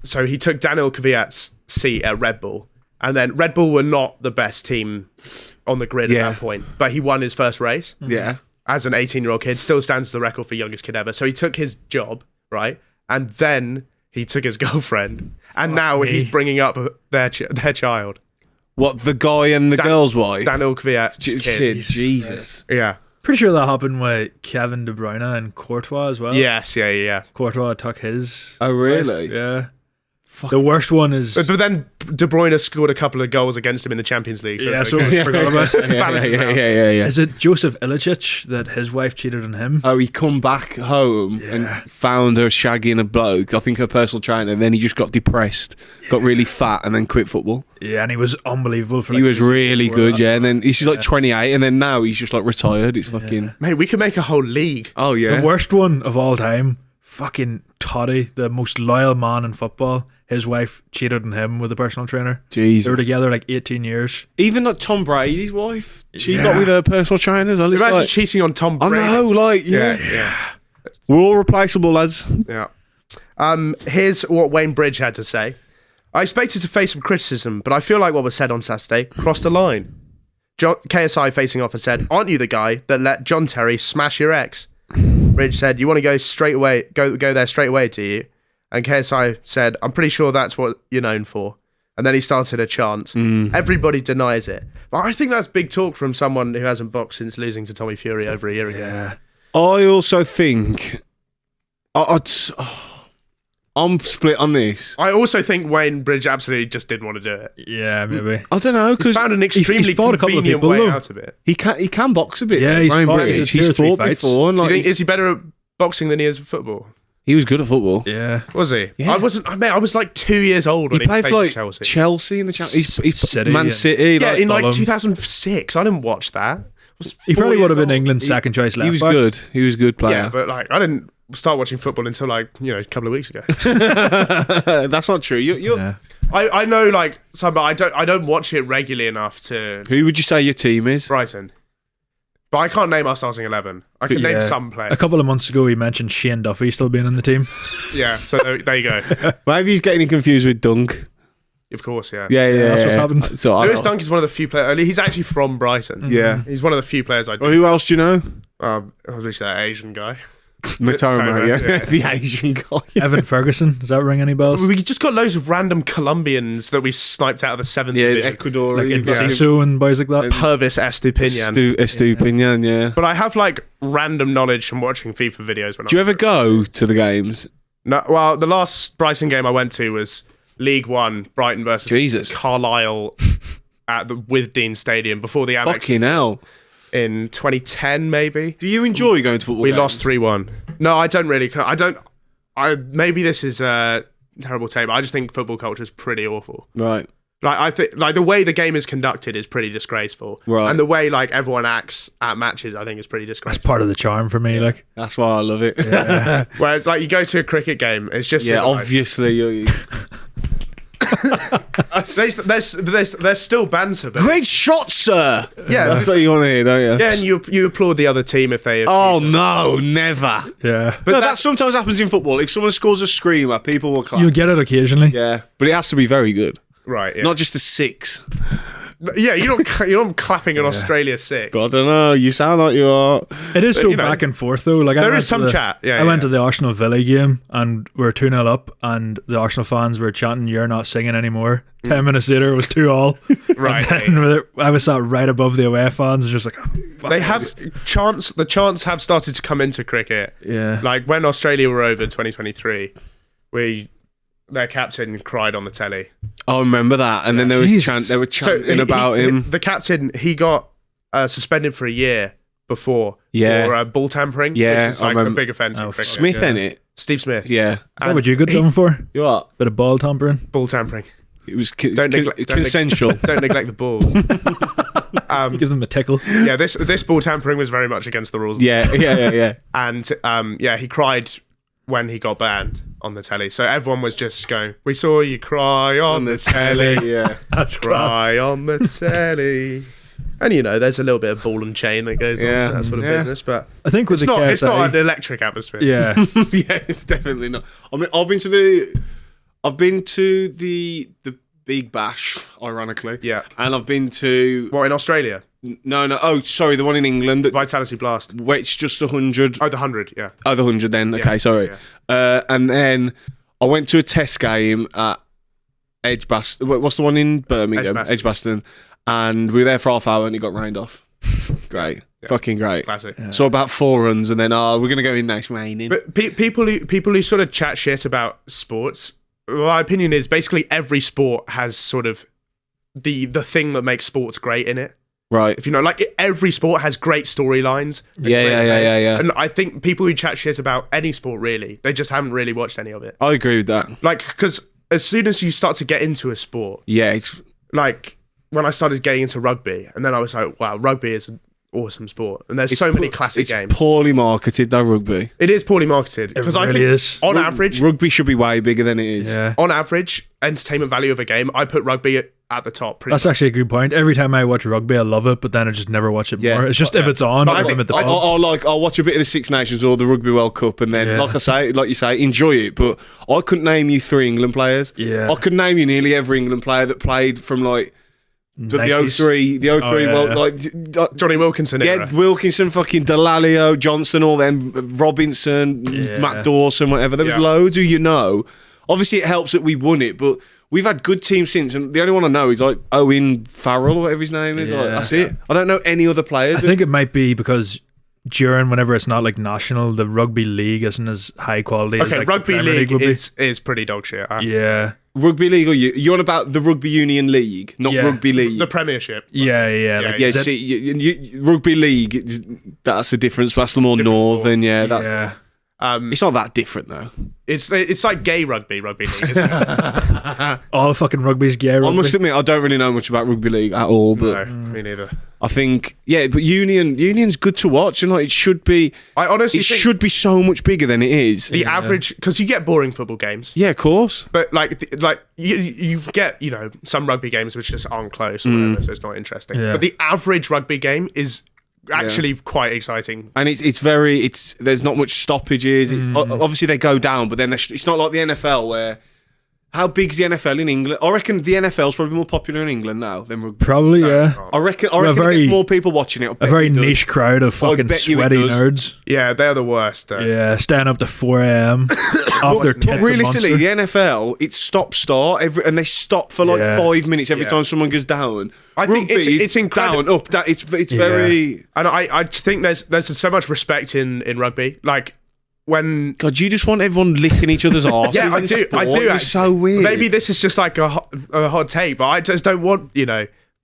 [SPEAKER 1] So he took Daniel Kvyat's seat at Red Bull, and then Red Bull were not the best team on the grid
[SPEAKER 4] Yeah.
[SPEAKER 1] at that point, but he won his first race.
[SPEAKER 4] Yeah.
[SPEAKER 1] As an 18-year-old kid, still stands the record for youngest kid ever. So he took his job, right? And then he took his girlfriend. And now he's bringing up their child.
[SPEAKER 4] What, the guy and the girl's wife?
[SPEAKER 1] Daniel Kvyat's kid.
[SPEAKER 4] Jesus.
[SPEAKER 1] Yeah.
[SPEAKER 3] Pretty sure that happened with Kevin De Bruyne and Courtois as well.
[SPEAKER 1] Yes, yeah.
[SPEAKER 3] Courtois took his.
[SPEAKER 4] Oh, really?
[SPEAKER 3] wife, yeah. The worst one is.
[SPEAKER 1] But then De Bruyne scored a couple of goals against him in the Champions League. So
[SPEAKER 3] Yeah,
[SPEAKER 1] it's
[SPEAKER 3] so
[SPEAKER 1] okay.
[SPEAKER 3] I forgot about it.
[SPEAKER 1] Balances out.
[SPEAKER 4] Yeah.
[SPEAKER 3] Is it Joseph Ilicic that his wife cheated on him?
[SPEAKER 4] Oh, he come back home and found her shagging a bloke, I think her personal trainer, and then he just got depressed, got really fat, and then quit football.
[SPEAKER 3] Yeah, and he was unbelievable for.
[SPEAKER 4] He
[SPEAKER 3] like,
[SPEAKER 4] was
[SPEAKER 3] 2 years
[SPEAKER 4] really
[SPEAKER 3] before
[SPEAKER 4] good,
[SPEAKER 3] that.
[SPEAKER 4] yeah. And then he's like 28, and then now he's just like retired. It's fucking.
[SPEAKER 1] Mate, we could make a whole league.
[SPEAKER 4] Oh, yeah.
[SPEAKER 3] The worst one of all time, fucking Toddy, the most loyal man in football. His wife cheated on him with a personal trainer.
[SPEAKER 4] Jesus.
[SPEAKER 3] They were together like 18 years.
[SPEAKER 4] Even like Tom Brady's wife, she got with her personal trainers. I
[SPEAKER 1] Imagine
[SPEAKER 4] like,
[SPEAKER 1] cheating on Tom
[SPEAKER 4] I
[SPEAKER 1] Brady.
[SPEAKER 4] know, like,
[SPEAKER 1] Yeah.
[SPEAKER 4] We're all replaceable, lads.
[SPEAKER 1] Yeah. Here's what Wayne Bridge had to say. I expected to face some criticism, but I feel like what was said on Saturday crossed the line. KSI facing off and said, "Aren't you the guy that let John Terry smash your ex?" Bridge said, "You want to go straight away? Go there straight away, do you?" And KSI said, "I'm pretty sure that's what you're known for." And then he started a chant. Everybody denies it. But I think that's big talk from someone who hasn't boxed since losing to Tommy Fury over a year ago.
[SPEAKER 3] Yeah.
[SPEAKER 4] I also think I'm split on this.
[SPEAKER 1] I also think Wayne Bridge absolutely just didn't want to do it.
[SPEAKER 3] Yeah, maybe.
[SPEAKER 4] I don't know
[SPEAKER 1] He's
[SPEAKER 4] because
[SPEAKER 1] found an extremely
[SPEAKER 3] fought a couple of
[SPEAKER 1] convenient
[SPEAKER 3] people,
[SPEAKER 1] way
[SPEAKER 3] though.
[SPEAKER 1] out of it.
[SPEAKER 4] he can box a bit.
[SPEAKER 3] Yeah, he's
[SPEAKER 4] Ryan
[SPEAKER 3] fought-
[SPEAKER 4] Bridge.
[SPEAKER 3] he's
[SPEAKER 4] He's
[SPEAKER 3] two or
[SPEAKER 4] fought
[SPEAKER 3] three fights.
[SPEAKER 4] before. And
[SPEAKER 1] Do you
[SPEAKER 4] like,
[SPEAKER 1] think is he better at boxing than he is at football?
[SPEAKER 4] he was good at football.
[SPEAKER 3] Yeah.
[SPEAKER 1] Was he?
[SPEAKER 4] Yeah.
[SPEAKER 1] I wasn't. I was like 2 years old when
[SPEAKER 4] He played for like
[SPEAKER 1] Chelsea.
[SPEAKER 4] Chelsea in the Champions. He's
[SPEAKER 3] City
[SPEAKER 4] Man
[SPEAKER 3] and-
[SPEAKER 4] City.
[SPEAKER 1] Yeah,
[SPEAKER 4] like,
[SPEAKER 1] in like
[SPEAKER 3] Fulham.
[SPEAKER 1] 2006. I didn't watch that. I was
[SPEAKER 3] He
[SPEAKER 1] 4
[SPEAKER 3] probably would
[SPEAKER 1] years
[SPEAKER 3] have been
[SPEAKER 1] old.
[SPEAKER 3] England's second choice left
[SPEAKER 4] he was
[SPEAKER 3] back.
[SPEAKER 4] good. He was a good player.
[SPEAKER 1] Yeah, but like I didn't start watching football until like a couple of weeks ago.
[SPEAKER 4] That's not true. You're,
[SPEAKER 3] Yeah.
[SPEAKER 1] I know like some, but I don't watch it regularly enough to
[SPEAKER 4] Who would you say your team is?
[SPEAKER 1] Brighton. But I can't name our starting 11. I can name
[SPEAKER 3] Yeah.
[SPEAKER 1] some players.
[SPEAKER 3] A couple of months ago, he mentioned Shane Duffy still being in the team.
[SPEAKER 1] Yeah, so there you go.
[SPEAKER 4] Maybe he's getting confused with Dunk.
[SPEAKER 1] Of course, yeah.
[SPEAKER 4] Yeah,
[SPEAKER 3] that's what's happened.
[SPEAKER 4] So
[SPEAKER 1] Lewis Dunk is one of the few players. He's actually from Brighton.
[SPEAKER 4] Yeah.
[SPEAKER 1] He's one of the few players I
[SPEAKER 4] Well, who else do you know?
[SPEAKER 1] I was that Asian guy.
[SPEAKER 4] Matoma, yeah.
[SPEAKER 1] yeah.
[SPEAKER 4] The Asian guy.
[SPEAKER 3] Evan Ferguson, does that ring any bells?
[SPEAKER 1] We just got loads of random Colombians that we sniped out of the 7th
[SPEAKER 4] Yeah,
[SPEAKER 1] division.
[SPEAKER 4] Ecuador.
[SPEAKER 3] Like
[SPEAKER 4] yeah.
[SPEAKER 3] Enciso and boys like that.
[SPEAKER 1] Purvis Estupinian.
[SPEAKER 4] Estupinian, yeah.
[SPEAKER 1] But I have like random knowledge from watching FIFA videos. When
[SPEAKER 4] Do you ever go to the games?
[SPEAKER 1] No, well, the last Brighton game I went to was League One, Brighton versus
[SPEAKER 4] Jesus.
[SPEAKER 1] Carlisle at the Withdean Stadium before the Amex
[SPEAKER 4] Fucking hell.
[SPEAKER 1] in 2010, maybe.
[SPEAKER 4] Do you enjoy going to football
[SPEAKER 1] We
[SPEAKER 4] games?
[SPEAKER 1] lost 3-1. No, I don't really. Maybe this is a terrible take, but I just think football culture is pretty awful.
[SPEAKER 4] Right.
[SPEAKER 1] Like I think, like the way the game is conducted is pretty disgraceful,
[SPEAKER 4] Right.
[SPEAKER 1] and the way like everyone acts at matches, I think is pretty
[SPEAKER 3] That's
[SPEAKER 1] disgraceful.
[SPEAKER 3] part of the charm for me. Like,
[SPEAKER 4] That's why I love it.
[SPEAKER 1] Whereas like you go to a cricket game, it's just
[SPEAKER 4] Yeah,
[SPEAKER 1] civilised.
[SPEAKER 4] obviously.
[SPEAKER 1] There's still banter, but
[SPEAKER 4] Great shot, sir.
[SPEAKER 1] yeah,
[SPEAKER 4] That's what you want to hear, don't you?
[SPEAKER 1] yeah, and you applaud the other team if they.
[SPEAKER 4] Oh,
[SPEAKER 1] abuse it.
[SPEAKER 4] no, never.
[SPEAKER 3] yeah.
[SPEAKER 4] But no, that sometimes happens in football. If someone scores a screamer, people will clap.
[SPEAKER 3] You'll get it occasionally.
[SPEAKER 4] Yeah, but it has to be very good.
[SPEAKER 1] Right? Yeah.
[SPEAKER 4] Not just a 6.
[SPEAKER 1] Yeah, you're not clapping an Australia 6.
[SPEAKER 4] I don't know. You sound like you are.
[SPEAKER 3] It is so
[SPEAKER 1] you know,
[SPEAKER 3] back and forth though. Like
[SPEAKER 1] there
[SPEAKER 3] I
[SPEAKER 1] is
[SPEAKER 3] went
[SPEAKER 1] some
[SPEAKER 3] to
[SPEAKER 1] chat. Yeah,
[SPEAKER 3] I went
[SPEAKER 1] yeah.
[SPEAKER 3] to the Arsenal Villa game and we were 2-0 up, and the Arsenal fans were chanting, "You're not singing anymore." 10 minutes later, it was 2-2.
[SPEAKER 1] Right.
[SPEAKER 3] And I was sat right above the away fans, just like, oh, fuck
[SPEAKER 1] They
[SPEAKER 3] this.
[SPEAKER 1] have chants. The chants have started to come into cricket.
[SPEAKER 3] Yeah.
[SPEAKER 1] Like when Australia were over 2023, their captain cried on the telly.
[SPEAKER 4] I remember that. And then there was
[SPEAKER 3] Jesus.
[SPEAKER 4] they were chanting about him.
[SPEAKER 1] The captain, he got suspended for a year before
[SPEAKER 4] Yeah.
[SPEAKER 1] for ball tampering,
[SPEAKER 4] Yeah,
[SPEAKER 1] which is
[SPEAKER 4] I
[SPEAKER 1] like a
[SPEAKER 4] remember.
[SPEAKER 1] big offence in cricket.
[SPEAKER 4] Smith,
[SPEAKER 1] yeah.
[SPEAKER 4] in it.
[SPEAKER 1] Steve Smith.
[SPEAKER 4] Yeah.
[SPEAKER 3] What would you get done for?
[SPEAKER 4] You what?
[SPEAKER 3] Bit of ball tampering.
[SPEAKER 1] Ball tampering.
[SPEAKER 4] It was
[SPEAKER 1] Don't neglect- don't
[SPEAKER 4] consensual.
[SPEAKER 1] Don't neglect the ball.
[SPEAKER 3] Give them a tickle.
[SPEAKER 1] Yeah, this ball tampering was very much against the rules.
[SPEAKER 4] yeah.
[SPEAKER 1] And he cried when he got banned on the telly. So everyone was just going, "We saw you cry on the telly,
[SPEAKER 4] Yeah.
[SPEAKER 3] That's class.
[SPEAKER 1] cry on the telly." And there's a little bit of ball and chain that goes
[SPEAKER 4] Yeah.
[SPEAKER 1] on, that sort of
[SPEAKER 4] Yeah.
[SPEAKER 1] business. But
[SPEAKER 3] I think with
[SPEAKER 1] it's
[SPEAKER 3] the
[SPEAKER 1] not.
[SPEAKER 3] KSI,
[SPEAKER 1] It's not an electric atmosphere.
[SPEAKER 3] yeah.
[SPEAKER 4] Yeah, it's definitely not. I mean, I've been to the Big Bash, ironically.
[SPEAKER 1] Yeah.
[SPEAKER 4] And I've been to
[SPEAKER 1] What, in Australia?
[SPEAKER 4] no. Oh, sorry, the one in England.
[SPEAKER 1] Vitality Blast.
[SPEAKER 4] Where it's just 100.
[SPEAKER 1] Oh, the 100. Yeah.
[SPEAKER 4] Oh, the 100 then. Okay,
[SPEAKER 1] Yeah,
[SPEAKER 4] sorry. And then I went to a test game at Edgbaston. What's the one in Birmingham? Edgbaston. And we were there for half hour and it got rained off. Great.
[SPEAKER 1] Yeah.
[SPEAKER 4] Fucking great.
[SPEAKER 1] Classic.
[SPEAKER 4] So about 4 runs and then, we're going to go in next raining.
[SPEAKER 1] But people who sort of chat shit about sports, my opinion is basically every sport has sort of the thing that makes sports great in it.
[SPEAKER 4] Right.
[SPEAKER 1] If every sport has great storylines. and
[SPEAKER 4] Yeah,
[SPEAKER 1] great
[SPEAKER 4] yeah,
[SPEAKER 1] players.
[SPEAKER 4] yeah.
[SPEAKER 1] And I think people who chat shit about any sport, really, they just haven't really watched any of it.
[SPEAKER 4] I agree with that.
[SPEAKER 1] Because as soon as you start to get into a sport,
[SPEAKER 4] Yeah, it's
[SPEAKER 1] when I started getting into rugby, and then I was like, wow, rugby is an awesome sport. And there's so many classic
[SPEAKER 4] it's
[SPEAKER 1] games.
[SPEAKER 4] poorly marketed, though, rugby.
[SPEAKER 1] It is poorly marketed. Because I
[SPEAKER 3] really
[SPEAKER 1] think
[SPEAKER 3] is.
[SPEAKER 1] on average,
[SPEAKER 4] Rugby should be way bigger than it is.
[SPEAKER 3] Yeah.
[SPEAKER 1] on average, entertainment value of a game, I put rugby at the top. Pretty
[SPEAKER 3] That's
[SPEAKER 1] much.
[SPEAKER 3] actually a good point. Every time I watch rugby, I love it, but then I just never watch it
[SPEAKER 4] Yeah.
[SPEAKER 3] more. It's just if it's on,
[SPEAKER 1] But I
[SPEAKER 3] I'm
[SPEAKER 1] think-
[SPEAKER 3] at the
[SPEAKER 1] I-
[SPEAKER 3] pub.
[SPEAKER 4] I'll watch a bit of the Six Nations or the Rugby World Cup, and then,
[SPEAKER 3] Yeah.
[SPEAKER 4] like you say, enjoy it. But I couldn't name you 3 England players.
[SPEAKER 3] Yeah.
[SPEAKER 4] I could name you nearly every England player that played from the
[SPEAKER 3] 90s.
[SPEAKER 4] 03
[SPEAKER 3] yeah,
[SPEAKER 4] World,
[SPEAKER 3] yeah.
[SPEAKER 1] Johnny Wilkinson era.
[SPEAKER 4] yeah, Wilkinson, fucking Delalio, Johnson, all them, Robinson,
[SPEAKER 3] Yeah.
[SPEAKER 4] Matt Dawson, whatever. There was
[SPEAKER 1] Yeah.
[SPEAKER 4] loads who Obviously, it helps that we won it, but we've had good teams since, and the only one I know is like Owen Farrell or whatever his name is. Like,
[SPEAKER 3] Yeah.
[SPEAKER 4] that's it. I don't know any other players.
[SPEAKER 3] I think it might be because whenever it's not like national, the rugby league isn't as high quality as
[SPEAKER 1] Okay,
[SPEAKER 3] like the
[SPEAKER 1] rugby
[SPEAKER 3] Premier
[SPEAKER 1] league
[SPEAKER 3] would be.
[SPEAKER 1] is pretty dog shit.
[SPEAKER 3] Yeah.
[SPEAKER 4] Rugby league, or you're on about the Rugby Union League, not
[SPEAKER 3] Yeah.
[SPEAKER 4] Rugby League.
[SPEAKER 1] The Premiership.
[SPEAKER 3] Yeah.
[SPEAKER 1] Yeah,
[SPEAKER 3] Like,
[SPEAKER 4] Yeah,
[SPEAKER 3] is it-
[SPEAKER 4] see, Rugby League, that's the difference. That's the more
[SPEAKER 1] Different
[SPEAKER 4] northern,
[SPEAKER 1] sport.
[SPEAKER 3] yeah.
[SPEAKER 4] It's not that different, though.
[SPEAKER 1] It's like gay rugby league, isn't it?
[SPEAKER 3] All fucking rugby's gay rugby.
[SPEAKER 4] I must admit, I don't really know much about Rugby League at all, but
[SPEAKER 1] No, me neither.
[SPEAKER 4] I think, but Union's good to watch, and it should be.
[SPEAKER 1] I honestly
[SPEAKER 4] It
[SPEAKER 1] think
[SPEAKER 4] should be so much bigger than it is.
[SPEAKER 1] the average, because you get boring football games,
[SPEAKER 4] Yeah, of course.
[SPEAKER 1] but you get some rugby games which just aren't close or whatever, so it's not interesting.
[SPEAKER 3] Yeah.
[SPEAKER 1] But the average rugby game is actually quite exciting.
[SPEAKER 4] And there's not much stoppages. Obviously they go down, but then it's not like the NFL where. How big's the NFL in England? I reckon the NFL's probably more popular in England now than rugby.
[SPEAKER 3] Probably, yeah.
[SPEAKER 4] I reckon
[SPEAKER 3] very-
[SPEAKER 4] there's more people watching it. I
[SPEAKER 3] A
[SPEAKER 4] bet
[SPEAKER 3] very
[SPEAKER 4] it does.
[SPEAKER 3] niche crowd of fucking
[SPEAKER 4] bet you it
[SPEAKER 3] sweaty
[SPEAKER 4] does.
[SPEAKER 3] nerds.
[SPEAKER 1] Yeah, they're the worst though.
[SPEAKER 3] Yeah, staying up to 4 a.m. after
[SPEAKER 4] But
[SPEAKER 3] tits
[SPEAKER 4] realistically,
[SPEAKER 3] of
[SPEAKER 4] the
[SPEAKER 3] Monster.
[SPEAKER 4] NFL, it's stop-start, and they stop for like
[SPEAKER 3] Yeah.
[SPEAKER 4] 5 minutes every
[SPEAKER 1] Yeah.
[SPEAKER 4] time someone goes down.
[SPEAKER 1] I think
[SPEAKER 4] Rugby is
[SPEAKER 1] it's incredible.
[SPEAKER 4] down, up. It's very.
[SPEAKER 1] And I think there's so much respect in rugby. Like when
[SPEAKER 4] God, you just want everyone licking each other's arse.
[SPEAKER 1] yeah, I do.
[SPEAKER 4] It's
[SPEAKER 1] Actually.
[SPEAKER 4] so weird.
[SPEAKER 1] Maybe this is just like a hot take, but I just don't want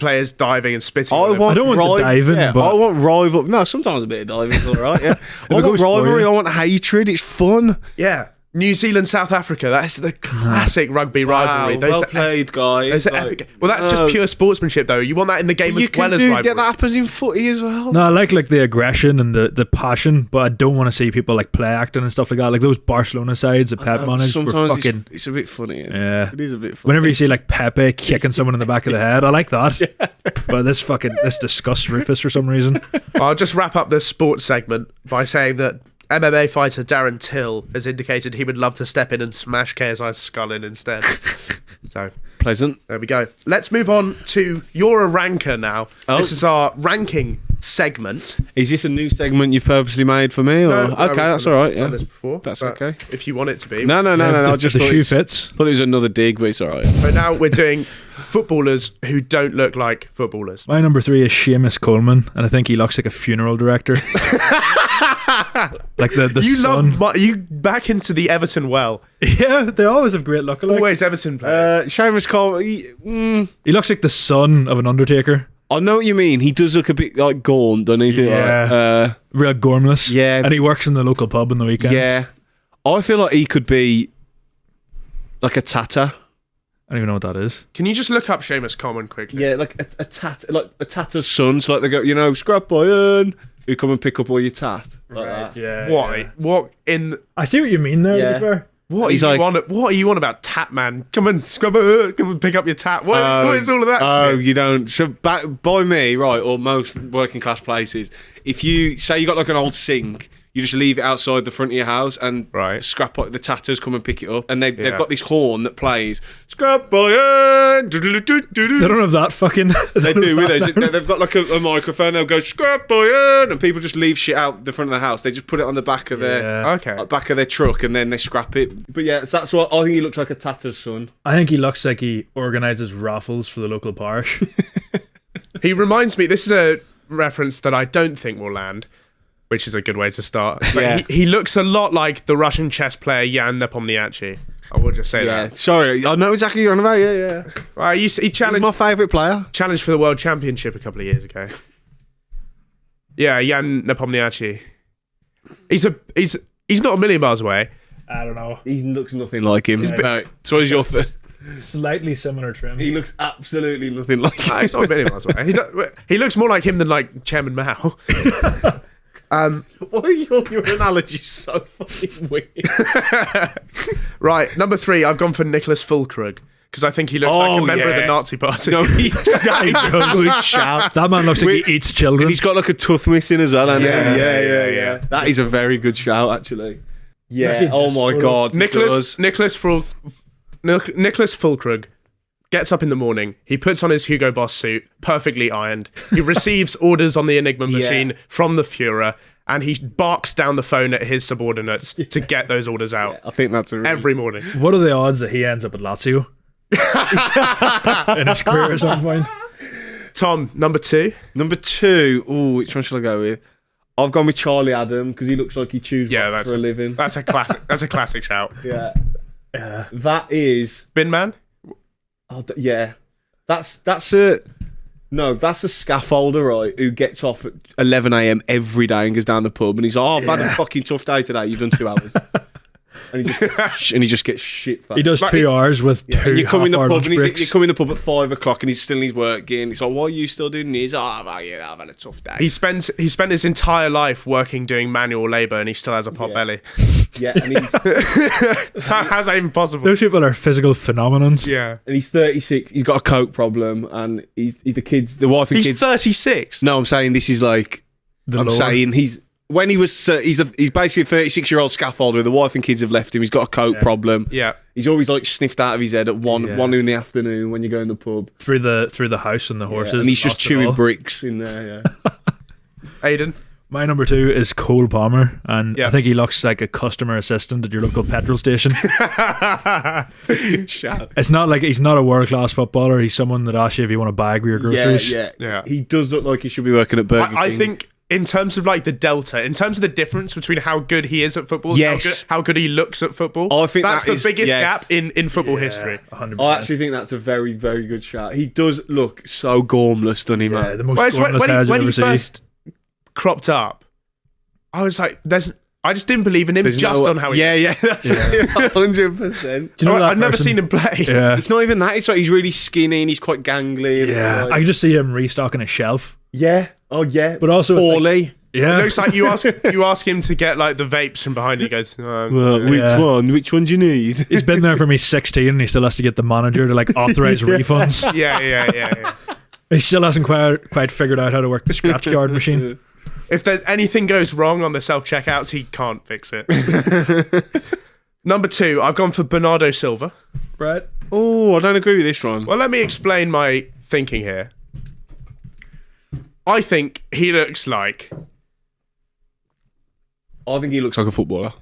[SPEAKER 1] players diving and spitting. on them.
[SPEAKER 3] I don't want the diving,
[SPEAKER 4] yeah,
[SPEAKER 3] but-
[SPEAKER 4] I want rival. No, sometimes a bit of diving's all right. Yeah, I
[SPEAKER 3] it
[SPEAKER 4] want
[SPEAKER 3] goes for
[SPEAKER 4] rivalry.
[SPEAKER 3] you.
[SPEAKER 4] I want hatred. It's fun.
[SPEAKER 1] Yeah, New Zealand, South Africa. That's the classic rugby rivalry.
[SPEAKER 4] Wow, well played, guys.
[SPEAKER 1] those are epic. Well, that's just pure sportsmanship, though. You want that in the game
[SPEAKER 4] You
[SPEAKER 1] as
[SPEAKER 4] can
[SPEAKER 1] well as
[SPEAKER 4] do
[SPEAKER 1] rivalry.
[SPEAKER 4] that happens in footy as well.
[SPEAKER 3] No, I like the aggression and the passion, but I don't want to see people like play acting and stuff like that. Like those Barcelona sides that Pep managed were
[SPEAKER 4] Sometimes
[SPEAKER 3] fucking.
[SPEAKER 4] it's a bit funny.
[SPEAKER 3] Yeah.
[SPEAKER 4] It is a bit funny.
[SPEAKER 3] Whenever you see like Pepe kicking someone in the back of the head, I like that. But this disgusts Rufus for some reason.
[SPEAKER 1] I'll just wrap up the sports segment by saying that MMA fighter Darren Till has indicated he would love to step in and smash KSI's skull in instead. So
[SPEAKER 4] Pleasant.
[SPEAKER 1] there we go. Let's move on to You're a Ranker now.
[SPEAKER 4] Oh.
[SPEAKER 1] This is our ranking segment.
[SPEAKER 4] Is this a new segment you've purposely made for me? Or?
[SPEAKER 1] No,
[SPEAKER 4] Okay,
[SPEAKER 1] we've
[SPEAKER 4] that's
[SPEAKER 1] done
[SPEAKER 4] all right. Yeah.
[SPEAKER 1] this before.
[SPEAKER 4] That's
[SPEAKER 1] but
[SPEAKER 4] okay.
[SPEAKER 1] If you want it to be.
[SPEAKER 4] No. I just
[SPEAKER 3] the
[SPEAKER 4] thought
[SPEAKER 3] shoe
[SPEAKER 4] it's-
[SPEAKER 3] fits.
[SPEAKER 4] Thought it was another dig, but it's all right.
[SPEAKER 1] So now we're doing footballers who don't look like footballers.
[SPEAKER 3] My number 3 is Seamus Coleman, and I think he looks like a funeral director. Like the
[SPEAKER 1] You
[SPEAKER 3] son.
[SPEAKER 1] love you back into the Everton well.
[SPEAKER 3] Yeah, they always have great lookalikes.
[SPEAKER 1] Always Everton players.
[SPEAKER 4] Seamus Cole. He
[SPEAKER 3] He looks like the son of an Undertaker.
[SPEAKER 4] I know what you mean. He does look a bit like gaunt, doesn't he?
[SPEAKER 3] Yeah. Real gormless.
[SPEAKER 4] Yeah.
[SPEAKER 3] And he works in the local pub on the weekends.
[SPEAKER 4] Yeah. I feel like he could be like a tatter.
[SPEAKER 3] I don't even know what that is.
[SPEAKER 1] Can you just look up Seamus Common quickly?
[SPEAKER 4] Yeah, like a tatter's son. So like they go, scrap iron. You come and pick up all your tat. Like that.
[SPEAKER 3] Yeah.
[SPEAKER 1] What in?
[SPEAKER 3] I see what you mean there, to
[SPEAKER 4] Yeah.
[SPEAKER 3] be fair.
[SPEAKER 1] What
[SPEAKER 4] He's
[SPEAKER 1] are you
[SPEAKER 4] like-
[SPEAKER 1] on? What are you on about, Tat Man? Come and come and pick up your tat. What is all of that?
[SPEAKER 4] Oh,
[SPEAKER 1] shit?
[SPEAKER 4] you don't. So by me, right, or most working class places, if you say you got like an old sink, you just leave it outside the front of your house and
[SPEAKER 1] Right.
[SPEAKER 4] scrap the tatters come and pick it up, and they've
[SPEAKER 1] Yeah.
[SPEAKER 4] got this horn that plays scrap iron.
[SPEAKER 3] They don't have that fucking...
[SPEAKER 4] They do with those. They've got like a microphone. They'll go scrap iron, and people just leave shit out the front of the house. They just put it on the back of their
[SPEAKER 1] Okay.
[SPEAKER 4] back of their truck, and then they scrap it. But yeah, that's what I think. He looks like a tatter's son.
[SPEAKER 3] I think he looks like he organises raffles for the local parish.
[SPEAKER 1] He reminds me. This is a reference that I don't think will land, which is a good way to start. But
[SPEAKER 4] Yeah.
[SPEAKER 1] he looks a lot like the Russian chess player Jan Nepomniachtchi. I will just say
[SPEAKER 4] Yeah,
[SPEAKER 1] that.
[SPEAKER 4] sorry, I know exactly what you're on about. Yeah.
[SPEAKER 1] He
[SPEAKER 4] He's
[SPEAKER 1] challenged
[SPEAKER 4] my favourite player.
[SPEAKER 1] for the World Championship a couple of years ago. Yeah, Jan Nepomniachtchi. He's not a million miles away.
[SPEAKER 3] I don't know.
[SPEAKER 4] He looks nothing like him. So what is your?
[SPEAKER 3] Slightly similar trim.
[SPEAKER 4] He looks absolutely nothing like him.
[SPEAKER 1] Nah, he's not a million miles away. He looks more like him than like Chairman Mao.
[SPEAKER 4] Why are your analogies so fucking weird?
[SPEAKER 1] Right, number 3, I've gone for Nicholas Fulkrug because I think he looks like a member of the Nazi party.
[SPEAKER 4] No, that is a good shout.
[SPEAKER 3] That man looks like he eats children.
[SPEAKER 4] And he's got like a tooth missing as well. And
[SPEAKER 1] Yeah.
[SPEAKER 4] That is a very good shout, actually. Yeah.
[SPEAKER 3] Actually,
[SPEAKER 4] Oh my god.
[SPEAKER 1] Nicholas Fulkrug gets up in the morning. He puts on his Hugo Boss suit, perfectly ironed. He receives orders on the Enigma machine from the Führer, and he barks down the phone at his subordinates to get those orders out
[SPEAKER 4] I think that's a really
[SPEAKER 1] every morning.
[SPEAKER 3] What are the odds that he ends up at Lazio? In his career at some point.
[SPEAKER 1] Tom, number 2.
[SPEAKER 4] Number 2. Ooh, which one shall I go with? I've gone with Charlie Adam because he looks like he chews rocks for a living.
[SPEAKER 1] That's a classic. That's a classic shout.
[SPEAKER 4] Yeah. That is.
[SPEAKER 1] Bin Man.
[SPEAKER 4] Oh, yeah. That's a scaffolder, right? Who gets off at 11 a.m. every day and goes down the pub, and he's like, "Oh, I've had a fucking tough day today. You've done 2 hours." And he just gets shit faced.
[SPEAKER 3] He does 2 hours with 2
[SPEAKER 4] And you come in the
[SPEAKER 3] half-hour
[SPEAKER 4] pub,
[SPEAKER 3] lunch
[SPEAKER 4] and
[SPEAKER 3] breaks.
[SPEAKER 4] you come in the pub at 5 o'clock, and he's still in his work gear. And he's like, "Why are you still doing this?" "Oh, well, yeah, I've had a tough day."
[SPEAKER 1] He spent his entire life working doing manual labour, and he still has a pot belly.
[SPEAKER 4] Yeah, and he's
[SPEAKER 1] So how's that even possible?
[SPEAKER 3] Those people are physical phenomenons.
[SPEAKER 1] Yeah,
[SPEAKER 4] and he's 36. He's got a coke problem, and he's the wife and
[SPEAKER 1] he's
[SPEAKER 4] kids.
[SPEAKER 1] 36.
[SPEAKER 4] No, I'm saying this is like
[SPEAKER 3] The lower.
[SPEAKER 4] When he was, he's basically a 36-year-old scaffolder. The wife and kids have left him. He's got a coke problem.
[SPEAKER 1] Yeah,
[SPEAKER 4] He's always like sniffed out of his head at one in the afternoon when you go in the pub.
[SPEAKER 3] through the house and the horses.
[SPEAKER 4] And he's just
[SPEAKER 3] lost it
[SPEAKER 4] chewing
[SPEAKER 3] all.
[SPEAKER 4] bricks in there. Yeah.
[SPEAKER 1] Aidan.
[SPEAKER 3] My number 2 is Cole Palmer, and
[SPEAKER 1] Yeah.
[SPEAKER 3] I think he looks like a customer assistant at your local petrol station.
[SPEAKER 4] Good shout.
[SPEAKER 3] It's not like he's not a world class footballer. He's someone that asks you if you want to bag with your groceries.
[SPEAKER 1] Yeah.
[SPEAKER 4] He does look like he should be working at Burger King.
[SPEAKER 1] I think in terms of like the delta, in terms of the difference between how good he is at football,
[SPEAKER 4] Yes.
[SPEAKER 1] how good he looks at football,
[SPEAKER 4] I think
[SPEAKER 1] that's
[SPEAKER 4] that
[SPEAKER 1] the
[SPEAKER 4] is-
[SPEAKER 1] biggest
[SPEAKER 4] yes.
[SPEAKER 1] gap in football history.
[SPEAKER 3] 100%.
[SPEAKER 4] I actually think that's a very, very good shout. He does look so gormless, doesn't he,
[SPEAKER 3] yeah,
[SPEAKER 4] man?
[SPEAKER 3] the most
[SPEAKER 1] Well, it's
[SPEAKER 3] gormless head
[SPEAKER 1] when
[SPEAKER 3] you'll
[SPEAKER 1] he
[SPEAKER 3] ever see.
[SPEAKER 1] first cropped up, I was like, I just didn't believe in him on how he.
[SPEAKER 4] Yeah, that's 100%.
[SPEAKER 3] Do you know that
[SPEAKER 1] I've never
[SPEAKER 3] person-
[SPEAKER 1] seen him play.
[SPEAKER 3] Yeah.
[SPEAKER 4] It's not even that. It's like he's really skinny and he's quite gangly. And
[SPEAKER 3] Yeah, I can just see him restocking a shelf.
[SPEAKER 4] yeah. Oh, yeah.
[SPEAKER 3] But also it's like-
[SPEAKER 4] poorly.
[SPEAKER 3] Yeah,
[SPEAKER 1] It looks like you ask him to get like the vapes from behind. And he goes,
[SPEAKER 4] Which
[SPEAKER 3] Yeah.
[SPEAKER 4] one? Which one do you need?
[SPEAKER 3] he's been there from he's 16 and he still has to get the manager to like authorize refunds.
[SPEAKER 1] yeah.
[SPEAKER 3] He still hasn't quite figured out how to work the scratch card machine.
[SPEAKER 1] If there's anything goes wrong on the self checkouts, he can't fix it. Number 2, I've gone for Bernardo Silva.
[SPEAKER 3] Right.
[SPEAKER 4] Oh, I don't agree with this one.
[SPEAKER 1] Well, let me explain my thinking here. I think he looks like.
[SPEAKER 4] I think he looks like a footballer.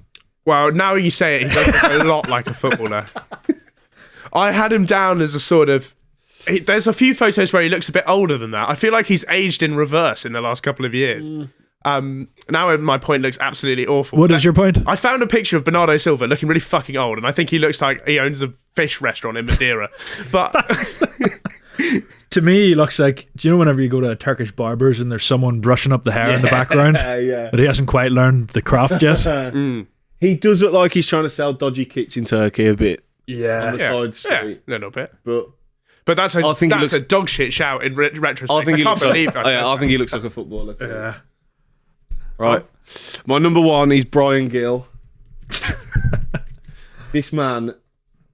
[SPEAKER 1] Well, now you say it, he does look a lot like a footballer. I had him down as a sort of. There's a few photos where he looks a bit older than that. I feel like he's aged in reverse in the last couple of years. Now my point looks absolutely awful.
[SPEAKER 3] What is your point?
[SPEAKER 1] I found a picture of Bernardo Silva looking really fucking old, and I think he looks like he owns a fish restaurant in Madeira. But
[SPEAKER 3] To me, he looks like. Do you know whenever you go to a Turkish barber's and there's someone brushing up the hair in the background,
[SPEAKER 4] Yeah.
[SPEAKER 3] but he hasn't quite learned the craft yet?
[SPEAKER 4] He does look like he's trying to sell dodgy kits in Turkey a bit on
[SPEAKER 3] Yeah.
[SPEAKER 4] the side street.
[SPEAKER 1] a little bit.
[SPEAKER 4] But
[SPEAKER 1] That's
[SPEAKER 4] I think he looks-
[SPEAKER 1] a dog shit shout in retrospect.
[SPEAKER 4] I think he
[SPEAKER 1] can't
[SPEAKER 4] looks
[SPEAKER 1] believe
[SPEAKER 4] like,
[SPEAKER 1] that.
[SPEAKER 4] I think he looks like a footballer. Too.
[SPEAKER 3] Yeah.
[SPEAKER 4] Right. My number one is Brian Gill. This man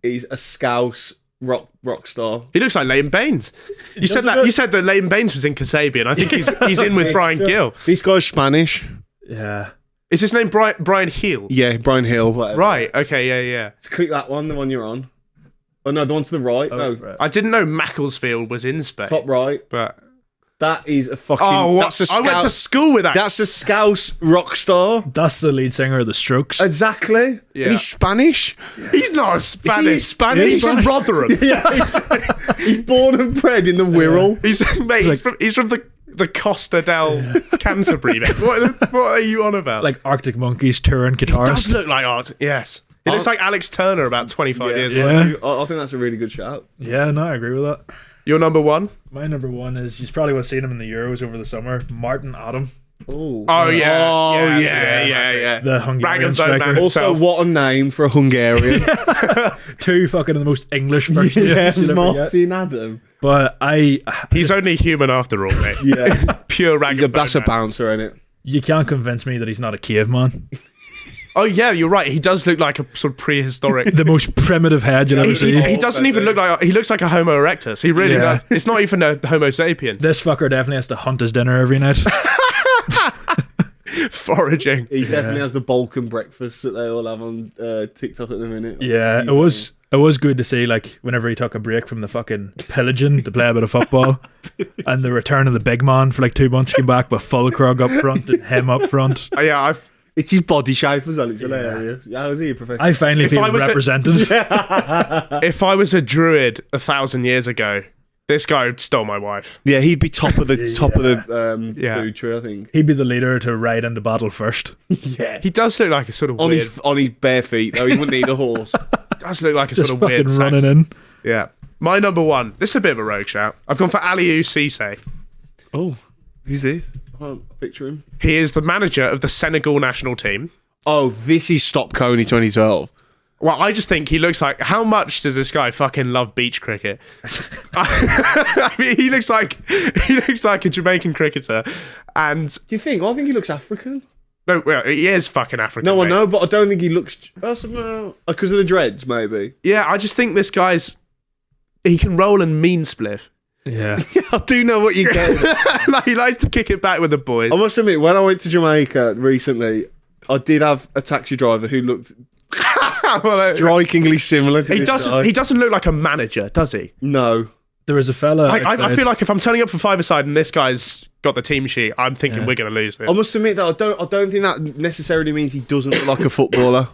[SPEAKER 4] is a Scouse rock star.
[SPEAKER 1] He looks like Leighton Baines. You said
[SPEAKER 4] doesn't
[SPEAKER 1] You said that Leighton Baines was in Kasabian. I think he's in with Brian Gill.
[SPEAKER 4] This guy's Spanish.
[SPEAKER 3] Yeah.
[SPEAKER 1] Is his name Brian Hill?
[SPEAKER 4] Yeah, Brian Hill. Whatever.
[SPEAKER 1] Right. Okay. Yeah.
[SPEAKER 4] So click that one, the one you're on. Oh no, the one to the right. No,
[SPEAKER 3] right.
[SPEAKER 1] I didn't know Macclesfield was in Spain.
[SPEAKER 4] top right.
[SPEAKER 1] But
[SPEAKER 4] That is a fucking.
[SPEAKER 1] what?
[SPEAKER 4] That's a
[SPEAKER 1] I went to
[SPEAKER 4] Scouse.
[SPEAKER 1] school with that.
[SPEAKER 4] That's a Scouse rock star.
[SPEAKER 3] That's the lead singer of the Strokes.
[SPEAKER 4] Exactly.
[SPEAKER 1] Yeah.
[SPEAKER 4] And he's Spanish.
[SPEAKER 1] He's not Spanish.
[SPEAKER 4] He's Spanish.
[SPEAKER 1] He's from Rotherham.
[SPEAKER 4] Yeah, he's born and bred in the Wirral.
[SPEAKER 1] He's from the Costa del Canterbury. Mate. What are you on about?
[SPEAKER 3] Like Arctic Monkeys touring
[SPEAKER 1] Does
[SPEAKER 3] guitarist.
[SPEAKER 1] look like art. Yes. He looks like Alex Turner about 25 years ago.
[SPEAKER 3] Yeah.
[SPEAKER 4] I think that's a really good shout.
[SPEAKER 3] Yeah, no, I agree with that.
[SPEAKER 1] Your number one?
[SPEAKER 3] My number one is, you probably would have seen him in the Euros over the summer, Martin Adam,
[SPEAKER 1] Oh
[SPEAKER 4] Oh
[SPEAKER 1] yeah.
[SPEAKER 4] yeah.
[SPEAKER 3] the Hungarian
[SPEAKER 1] Rag 'em bone
[SPEAKER 3] striker.
[SPEAKER 1] man.
[SPEAKER 4] Also,
[SPEAKER 1] himself.
[SPEAKER 4] what a name for a Hungarian.
[SPEAKER 3] Two fucking of the most English first names you'll ever get.
[SPEAKER 4] Martin Adam.
[SPEAKER 3] But
[SPEAKER 1] He's only human after all, mate.
[SPEAKER 4] Yeah,
[SPEAKER 1] Pure rag.
[SPEAKER 4] that's a bouncer, isn't it?
[SPEAKER 3] you can't convince me that he's not a caveman.
[SPEAKER 1] Oh yeah, you're right. He does look like a sort of prehistoric.
[SPEAKER 3] The most primitive head you'll ever see.
[SPEAKER 1] He doesn't even look like. He looks like a Homo erectus. He really
[SPEAKER 3] Yeah.
[SPEAKER 1] does. It's not even a Homo sapien.
[SPEAKER 3] This fucker definitely has to hunt his dinner every night.
[SPEAKER 1] Foraging.
[SPEAKER 4] He definitely has the Balkan breakfast that they all have on TikTok at the minute.
[SPEAKER 3] Yeah, it was good to see, like, whenever he took a break from the fucking pillaging to play a bit of football, and the return of the big man for like 2 months, came back with Fulkrug up front and him up front.
[SPEAKER 1] Yeah,
[SPEAKER 4] It's his body shape as well. It's hilarious. How is he a professional?
[SPEAKER 3] I finally
[SPEAKER 1] If
[SPEAKER 3] feel
[SPEAKER 1] I was
[SPEAKER 3] represented.
[SPEAKER 1] if I was a druid 1,000 years ago, this guy stole my wife.
[SPEAKER 4] Yeah, he'd be top of the
[SPEAKER 1] Yeah.
[SPEAKER 4] food tree, I think.
[SPEAKER 3] He'd be the leader to ride into battle first.
[SPEAKER 4] Yeah.
[SPEAKER 1] He does look like a sort of
[SPEAKER 4] On
[SPEAKER 1] weird.
[SPEAKER 4] his bare feet, though. He wouldn't need a horse.
[SPEAKER 1] Does look like a
[SPEAKER 3] Just
[SPEAKER 1] sort of weird.
[SPEAKER 3] fucking running
[SPEAKER 1] Saxon.
[SPEAKER 3] in.
[SPEAKER 1] Yeah. My number one. This is a bit of a rogue shout. I've gone for Aliou Cisse.
[SPEAKER 4] Oh, who's this? I can't picture him.
[SPEAKER 1] He is the manager of the Senegal national team.
[SPEAKER 4] Oh, this is Stop Coney 2012.
[SPEAKER 1] Well, I just think he looks like. How much does this guy fucking love beach cricket? I mean, he looks like a Jamaican cricketer, and
[SPEAKER 4] Do you think? I think he looks African.
[SPEAKER 1] no, well, he is fucking African.
[SPEAKER 4] No, I
[SPEAKER 1] mate.
[SPEAKER 4] know, but I don't think he looks. Because of the dreads, maybe.
[SPEAKER 1] Yeah, I just think this guy's. He can roll and mean spliff.
[SPEAKER 3] Yeah.
[SPEAKER 4] I do know what you're getting.
[SPEAKER 1] Like, he likes to kick it back with the boys.
[SPEAKER 4] I must admit, when I went to Jamaica recently, I did have a taxi driver who looked
[SPEAKER 1] Well,
[SPEAKER 4] strikingly similar to
[SPEAKER 1] he
[SPEAKER 4] this
[SPEAKER 1] doesn't.
[SPEAKER 4] guy.
[SPEAKER 1] He doesn't look like a manager, does he?
[SPEAKER 4] No.
[SPEAKER 3] There was a fella.
[SPEAKER 1] I
[SPEAKER 3] outside-
[SPEAKER 1] feel like if I'm turning up for five-a-side and this guy's got the team sheet, I'm thinking we're going to lose this.
[SPEAKER 4] I must admit that I don't think that necessarily means he doesn't look like a footballer.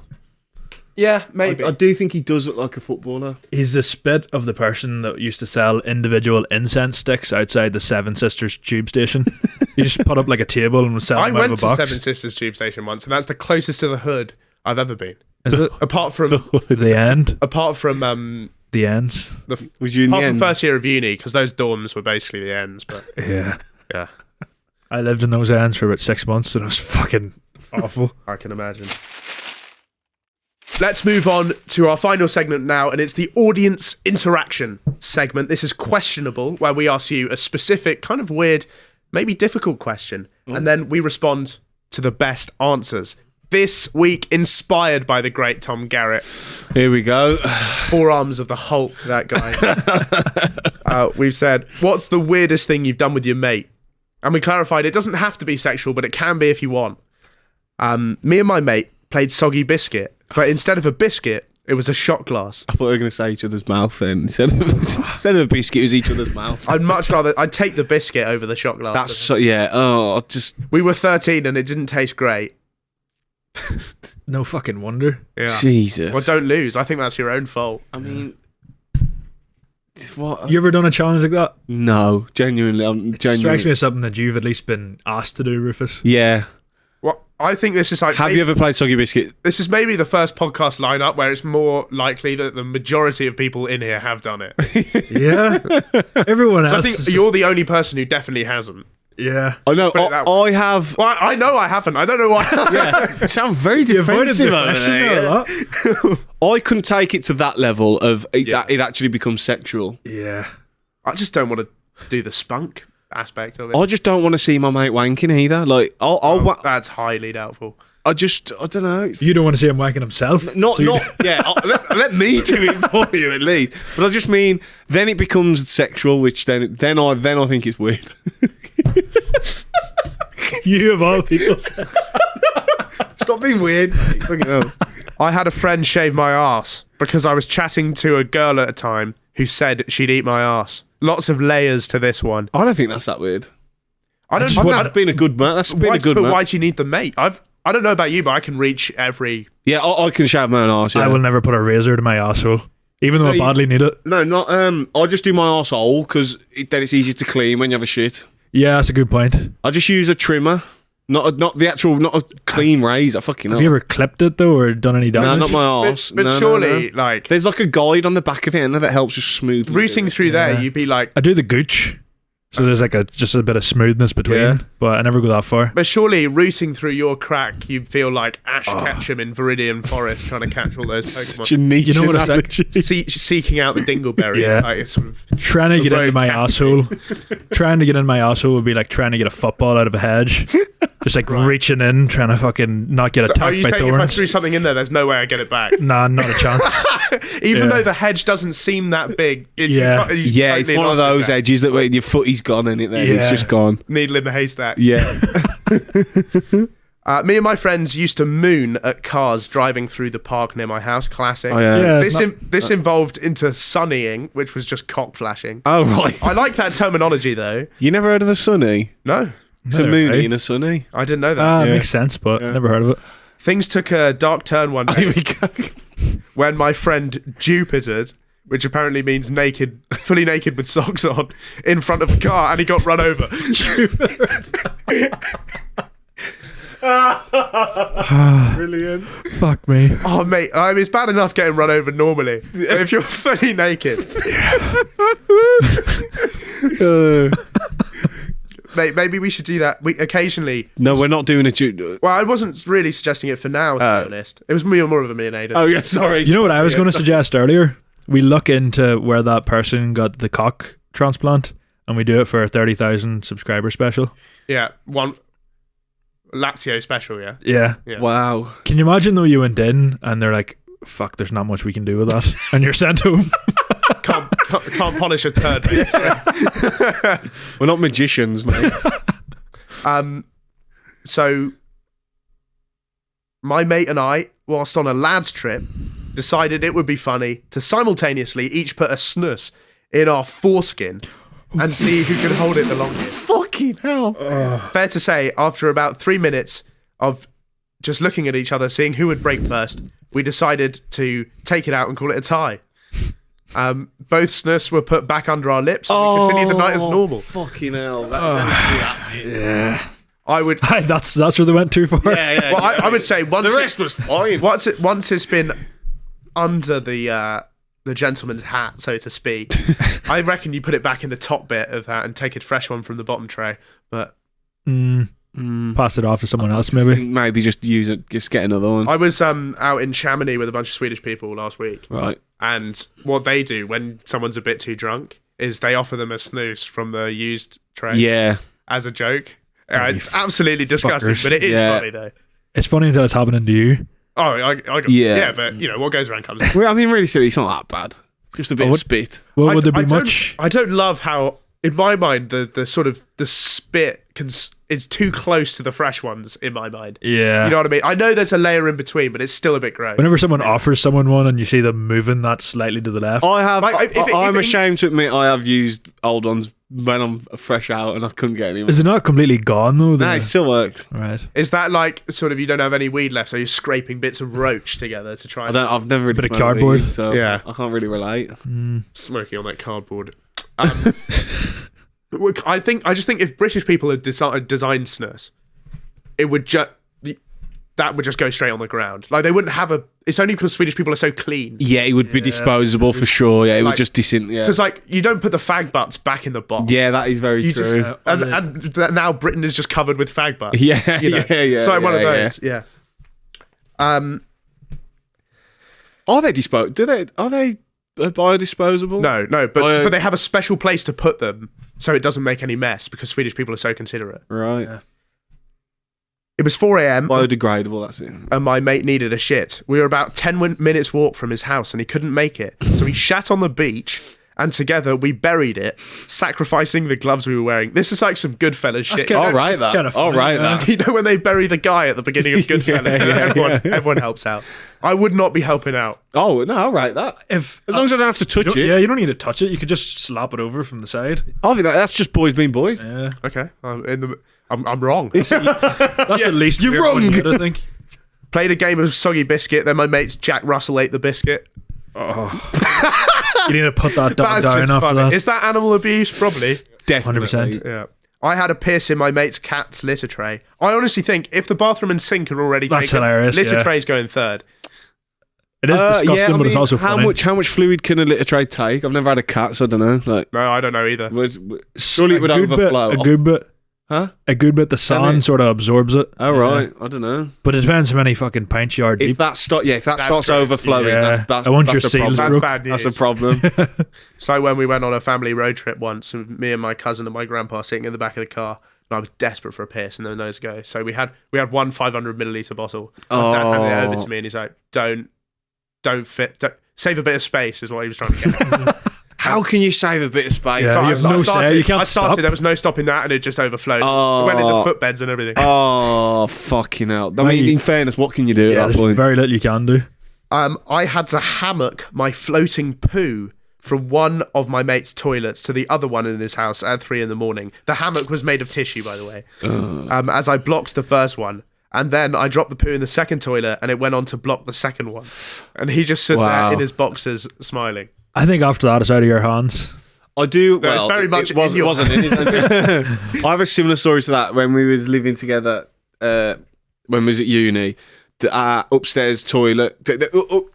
[SPEAKER 1] Yeah,
[SPEAKER 4] I do think he does look like a footballer.
[SPEAKER 3] He's the spit of the person that used to sell individual incense sticks outside the Seven Sisters tube station. He just put up like a table and was selling
[SPEAKER 1] I
[SPEAKER 3] them out
[SPEAKER 1] went
[SPEAKER 3] of a
[SPEAKER 1] to
[SPEAKER 3] box.
[SPEAKER 1] Seven Sisters tube station once, and that's the closest to the hood I've ever been.
[SPEAKER 3] Is it
[SPEAKER 1] Apart from
[SPEAKER 3] the end?
[SPEAKER 1] the
[SPEAKER 3] The ends.
[SPEAKER 4] Was you in the
[SPEAKER 1] apart from
[SPEAKER 4] end?
[SPEAKER 1] first year of uni, because those dorms were basically the ends. But
[SPEAKER 3] Yeah.
[SPEAKER 1] yeah,
[SPEAKER 3] I lived in those ends for about 6 months and it was fucking awful.
[SPEAKER 1] I can imagine. Let's move on to our final segment now, and it's the audience interaction segment. This is questionable, where we ask you a specific, kind of weird, maybe difficult question, and then we respond to the best answers. This week, inspired by the great Tom Garratt,
[SPEAKER 4] Here we go.
[SPEAKER 1] forearms of the Hulk, that guy. We've said, what's the weirdest thing you've done with your mate? And we clarified, it doesn't have to be sexual, but it can be if you want. Me and my mate played Soggy Biscuit, but instead of a biscuit, it was a shot glass.
[SPEAKER 4] I thought we were going to say each other's mouth then. Instead of a biscuit, it was each other's mouth.
[SPEAKER 1] I'd take the biscuit over the shot glass.
[SPEAKER 4] That's so, yeah. Oh,
[SPEAKER 1] We were 13 and it didn't taste great.
[SPEAKER 3] No fucking wonder.
[SPEAKER 1] Yeah.
[SPEAKER 4] Jesus.
[SPEAKER 1] Well, don't lose. I think that's your own fault.
[SPEAKER 4] I mean, what?
[SPEAKER 3] You ever done a challenge like that?
[SPEAKER 4] No, genuinely, I'm
[SPEAKER 3] Strikes me
[SPEAKER 4] genuinely.
[SPEAKER 3] as something that you've at least been asked to do, Rufus.
[SPEAKER 4] Yeah.
[SPEAKER 1] Well, I think this is like.
[SPEAKER 4] Have you ever played Soggy Biscuit?
[SPEAKER 1] This is maybe the first podcast lineup where it's more likely that the majority of people in here have done it.
[SPEAKER 3] Yeah. Everyone
[SPEAKER 1] So I
[SPEAKER 3] else.
[SPEAKER 1] think you're the only person who definitely hasn't.
[SPEAKER 3] Yeah.
[SPEAKER 4] I know.
[SPEAKER 1] Put it that
[SPEAKER 4] I have.
[SPEAKER 1] Well, I know I haven't. I don't know why.
[SPEAKER 4] Yeah, sound very
[SPEAKER 3] Avoided
[SPEAKER 4] defensive
[SPEAKER 3] the
[SPEAKER 4] over
[SPEAKER 3] question
[SPEAKER 4] there.
[SPEAKER 3] there a lot.
[SPEAKER 4] I couldn't take it to that level of it actually becomes sexual.
[SPEAKER 3] Yeah.
[SPEAKER 1] I just don't want to do the spunk aspect of it.
[SPEAKER 4] I just don't want to see my mate wanking either. Like,
[SPEAKER 1] That's highly doubtful.
[SPEAKER 4] I don't know.
[SPEAKER 3] You don't want to see him wanking himself.
[SPEAKER 4] Not, let me do it for you at least. But I just mean, then it becomes sexual, which then I think it's weird.
[SPEAKER 3] You of all people.
[SPEAKER 4] Stop being weird. Fucking hell.
[SPEAKER 1] I had a friend shave my ass because I was chatting to a girl at a time who said she'd eat my ass. Lots of layers to this one.
[SPEAKER 4] I don't think that's that weird.
[SPEAKER 1] That's
[SPEAKER 4] That's been a good mate. That's been a good
[SPEAKER 1] But
[SPEAKER 4] mate.
[SPEAKER 1] why do you need the mate? I don't know about you, but I can reach every.
[SPEAKER 4] Yeah, I can shave my own arse. Yeah.
[SPEAKER 3] I will never put a razor to my asshole, even though I badly need it.
[SPEAKER 4] No, not. I just do my arsehole because then it's easy to clean when you have a shit.
[SPEAKER 3] Yeah, that's a good point.
[SPEAKER 4] I just use a trimmer, not a clean razor. Fucking
[SPEAKER 3] Have
[SPEAKER 4] hell.
[SPEAKER 3] you ever clipped it though, or done any
[SPEAKER 4] No,
[SPEAKER 3] damage?
[SPEAKER 4] not my arse.
[SPEAKER 1] But
[SPEAKER 4] No,
[SPEAKER 1] surely,
[SPEAKER 4] no.
[SPEAKER 1] like,
[SPEAKER 4] There's like a guide on the back of it, and that helps just smooth.
[SPEAKER 1] rooting through there,
[SPEAKER 3] Yeah.
[SPEAKER 1] you'd be like.
[SPEAKER 3] I do the gooch, so there's like just a bit of smoothness between,
[SPEAKER 4] Yeah.
[SPEAKER 3] but I never go that far.
[SPEAKER 1] But surely, rooting through your crack, you'd feel like Ash Ketchum in Viridian Forest trying to catch all those
[SPEAKER 4] Such a
[SPEAKER 1] Pokemon.
[SPEAKER 4] niche
[SPEAKER 3] You know what it's like?
[SPEAKER 4] analogy.
[SPEAKER 1] Seeking out the dingleberries.
[SPEAKER 3] Yeah.
[SPEAKER 1] Like, it's sort of.
[SPEAKER 3] Trying to get
[SPEAKER 1] road
[SPEAKER 3] into my
[SPEAKER 1] category.
[SPEAKER 3] asshole. Trying to get in my asshole would be like trying to get a football out of a hedge. Just like reaching in, trying to fucking not get
[SPEAKER 1] Are
[SPEAKER 3] attacked
[SPEAKER 1] you
[SPEAKER 3] by
[SPEAKER 1] saying if I
[SPEAKER 3] thorns.
[SPEAKER 1] threw something in there, there's no way I get it back?
[SPEAKER 3] Nah, not a chance.
[SPEAKER 1] Even
[SPEAKER 3] Yeah.
[SPEAKER 1] though the hedge doesn't seem that big.
[SPEAKER 3] Yeah.
[SPEAKER 1] You
[SPEAKER 4] Yeah,
[SPEAKER 1] totally
[SPEAKER 4] it's one of
[SPEAKER 1] lost it
[SPEAKER 4] those
[SPEAKER 1] there.
[SPEAKER 4] edges that when your footy's gone in it, then it's
[SPEAKER 3] Yeah.
[SPEAKER 4] just gone.
[SPEAKER 1] Needle in the haystack.
[SPEAKER 4] Yeah.
[SPEAKER 1] Me and my friends used to moon at cars driving through the park near my house. Classic.
[SPEAKER 4] Oh, yeah.
[SPEAKER 3] Yeah,
[SPEAKER 1] This
[SPEAKER 3] not-
[SPEAKER 1] this involved into sunnying, which was just cock flashing.
[SPEAKER 4] Oh right.
[SPEAKER 1] I like that terminology though.
[SPEAKER 4] You never heard of a sunny?
[SPEAKER 1] No,
[SPEAKER 4] It's a
[SPEAKER 3] Neither,
[SPEAKER 4] moony
[SPEAKER 3] eh?
[SPEAKER 4] and a sunny.
[SPEAKER 1] I didn't know that.
[SPEAKER 3] Makes sense, but never heard of it.
[SPEAKER 1] Things took a dark turn one
[SPEAKER 4] Here
[SPEAKER 1] day
[SPEAKER 4] we go.
[SPEAKER 1] when my friend Jupitered, which apparently means naked, fully naked with socks on, in front of a car, and he got run over. Brilliant.
[SPEAKER 3] Fuck me.
[SPEAKER 1] Oh, mate, it's bad enough getting run over normally. But if you're fully naked, mate, maybe we should do that. We occasionally.
[SPEAKER 4] No, we're not doing a.
[SPEAKER 1] Well, I wasn't really suggesting it for now, to be honest. It was more of me and Aidan.
[SPEAKER 4] Oh yeah, sorry.
[SPEAKER 3] You know what I was going to suggest earlier? We look into where that person got the cock transplant, and we do it for a 30,000 subscriber special.
[SPEAKER 1] Yeah, one Lazio special. Yeah.
[SPEAKER 3] Yeah.
[SPEAKER 4] Wow.
[SPEAKER 3] Can you imagine though? You went in, and they're like, "Fuck, there's not much we can do with that," and you're sent home.
[SPEAKER 1] Can't polish a turd. Mate.
[SPEAKER 4] We're not magicians, mate.
[SPEAKER 1] So my mate and I, whilst on a lads trip, decided it would be funny to simultaneously each put a snus in our foreskin and see who could hold it the longest.
[SPEAKER 4] Fucking hell.
[SPEAKER 1] Fair to say, after about 3 minutes of just looking at each other, seeing who would break first, we decided to take it out and call it a tie. Both snus were put back under our lips and we continued the night as normal.
[SPEAKER 4] Fucking hell.
[SPEAKER 3] Yeah.
[SPEAKER 1] I would...
[SPEAKER 3] That's where they went too far.
[SPEAKER 1] Well, I would say once
[SPEAKER 4] The rest was fine.
[SPEAKER 1] once it's been under the gentleman's hat, so to speak, I reckon you put it back in the top bit of that and take a fresh one from the bottom tray. But
[SPEAKER 3] Pass it off to someone else, maybe.
[SPEAKER 4] Maybe just use it. Just get another one.
[SPEAKER 1] I was out in Chamonix with a bunch of Swedish people last week,
[SPEAKER 4] Right.
[SPEAKER 1] and what they do when someone's a bit too drunk is they offer them a snooze from the used tray
[SPEAKER 4] Yeah.
[SPEAKER 1] as a joke. It's absolutely disgusting,
[SPEAKER 3] fuckers.
[SPEAKER 1] but it is
[SPEAKER 4] Yeah.
[SPEAKER 1] funny though.
[SPEAKER 3] It's funny until it's happening to you.
[SPEAKER 1] Oh,
[SPEAKER 4] Yeah.
[SPEAKER 1] yeah, but you know what goes around comes around.
[SPEAKER 4] Well, I mean, really, seriously, it's not that bad. Just a bit of spit.
[SPEAKER 3] Well, would there be
[SPEAKER 1] I don't-
[SPEAKER 3] much?
[SPEAKER 1] I don't love how, in my mind, the sort of the spit is too close to the fresh ones. In my mind,
[SPEAKER 3] Yeah.
[SPEAKER 1] you know what I mean. I know there's a layer in between, but it's still a bit gross.
[SPEAKER 3] Whenever someone offers someone one and you see them moving that slightly to the left,
[SPEAKER 4] I have.
[SPEAKER 1] Like,
[SPEAKER 4] I'm ashamed to admit I have used old ones when I'm fresh out and I couldn't get any more.
[SPEAKER 3] is it not completely gone though?
[SPEAKER 4] No, it still works.
[SPEAKER 3] Right.
[SPEAKER 1] Is that like sort of you don't have any weed left, so you're scraping bits of roach together to try and
[SPEAKER 4] I've never really
[SPEAKER 3] Bit of
[SPEAKER 4] smoked
[SPEAKER 3] cardboard.
[SPEAKER 4] weed, so
[SPEAKER 1] Yeah.
[SPEAKER 4] I can't really relate.
[SPEAKER 1] smoking on that cardboard? I just think if British people had designed snus, it would just that would just go straight on the ground. Like they wouldn't have a. It's only because Swedish people are so clean.
[SPEAKER 4] Yeah, it would be disposable for sure. Yeah, it would just disintegrate.
[SPEAKER 1] Because like you don't put the fag butts back in the box.
[SPEAKER 4] Yeah, that is very
[SPEAKER 1] You
[SPEAKER 4] true.
[SPEAKER 1] just, and now Britain is just covered with fag butts.
[SPEAKER 4] Yeah,
[SPEAKER 1] you know?
[SPEAKER 4] yeah.
[SPEAKER 1] It's like one of those. Yeah.
[SPEAKER 4] Are they disposable? Are they biodisposable?
[SPEAKER 1] No, but they have a special place to put them so it doesn't make any mess because Swedish people are so considerate.
[SPEAKER 4] Right.
[SPEAKER 3] Yeah.
[SPEAKER 1] It was 4 a.m.
[SPEAKER 4] Biodegradable, that's it.
[SPEAKER 1] and my mate needed a shit. We were about 10 minutes walk from his house and he couldn't make it. So he shat on the beach and together we buried it, sacrificing the gloves we were wearing. This is like some Goodfellas shit.
[SPEAKER 3] kinda-
[SPEAKER 4] All right, that.
[SPEAKER 3] kinda funny,
[SPEAKER 4] All right,
[SPEAKER 3] yeah.
[SPEAKER 4] that.
[SPEAKER 1] You know when they bury the guy at the beginning of Goodfellas? Everyone helps out. I would not be helping out.
[SPEAKER 4] Oh, no, all right, that.
[SPEAKER 3] If
[SPEAKER 4] As long as I don't have to touch it.
[SPEAKER 3] yeah, you don't need to touch it. You could just slap it over from the side.
[SPEAKER 4] I think that's just boys being boys.
[SPEAKER 3] Yeah,
[SPEAKER 1] Okay, I'm wrong.
[SPEAKER 3] that's at least
[SPEAKER 4] You're
[SPEAKER 3] fair one
[SPEAKER 4] wrong.
[SPEAKER 3] good, I think.
[SPEAKER 1] Played a game of soggy biscuit. Then my mates Jack Russell ate the biscuit.
[SPEAKER 3] You need to put that dog
[SPEAKER 1] That's
[SPEAKER 3] down
[SPEAKER 1] just
[SPEAKER 3] after
[SPEAKER 1] funny.
[SPEAKER 3] that.
[SPEAKER 1] Is that animal abuse? Probably.
[SPEAKER 4] Definitely.
[SPEAKER 3] 100%.
[SPEAKER 1] Yeah. I had a piss in my mate's cat's litter tray. I honestly think if the bathroom and sink are already
[SPEAKER 3] That's
[SPEAKER 1] taken,
[SPEAKER 3] hilarious,
[SPEAKER 1] litter
[SPEAKER 3] yeah.
[SPEAKER 1] tray's going third.
[SPEAKER 3] It is disgusting, but it's also
[SPEAKER 4] how
[SPEAKER 3] funny.
[SPEAKER 4] much fluid can a litter tray take? I've never had a cat, so I don't know. Like,
[SPEAKER 1] No, I don't know either.
[SPEAKER 4] surely it would overflow.
[SPEAKER 3] A good bit.
[SPEAKER 4] Huh?
[SPEAKER 3] A good bit. The sand sort of absorbs it.
[SPEAKER 4] Oh, right. I don't know.
[SPEAKER 3] But it depends how many fucking pints you are
[SPEAKER 4] If
[SPEAKER 3] deep.
[SPEAKER 4] that starts
[SPEAKER 1] great.
[SPEAKER 4] overflowing,
[SPEAKER 3] Yeah.
[SPEAKER 4] that's
[SPEAKER 3] I want
[SPEAKER 4] that's
[SPEAKER 3] your
[SPEAKER 4] a
[SPEAKER 3] seals
[SPEAKER 4] problem.
[SPEAKER 1] That's
[SPEAKER 3] broke.
[SPEAKER 1] bad news.
[SPEAKER 4] That's a problem.
[SPEAKER 1] It's like when we went on a family road trip once, with me and my cousin and my grandpa sitting in the back of the car, and I was desperate for a piss, and there was nowhere to go. So we had one 500 milliliter bottle. My dad handed it over to me, and he's like, "Don't save a bit of space," is what he was trying to get.
[SPEAKER 4] How can you save a bit of space?
[SPEAKER 3] Yeah,
[SPEAKER 1] So
[SPEAKER 3] you have no say, you can't
[SPEAKER 1] I started.
[SPEAKER 3] stop.
[SPEAKER 1] There was no stopping that, and it just overflowed.
[SPEAKER 4] Oh.
[SPEAKER 1] It went in the footbeds and everything.
[SPEAKER 4] Oh, fucking hell. I mean,
[SPEAKER 3] you-
[SPEAKER 4] in fairness, what can you do
[SPEAKER 3] Yeah,
[SPEAKER 4] at that
[SPEAKER 3] there's
[SPEAKER 4] point?
[SPEAKER 3] very little you can do.
[SPEAKER 1] I had to hammock my floating poo from one of my mate's toilets to the other one in his house at 3 a.m. The hammock was made of tissue, by the way. As I blocked the first one. And then I dropped the poo in the second toilet and it went on to block the second one. And he just stood
[SPEAKER 4] Wow.
[SPEAKER 1] there in his boxers smiling.
[SPEAKER 3] I think after that, it's out of your hands.
[SPEAKER 4] I do.
[SPEAKER 1] No, it's
[SPEAKER 4] Well,
[SPEAKER 1] very much
[SPEAKER 4] it was,
[SPEAKER 1] in your
[SPEAKER 4] wasn't it? I have a similar story to that when we was living together. When we was at uni, the upstairs toilet.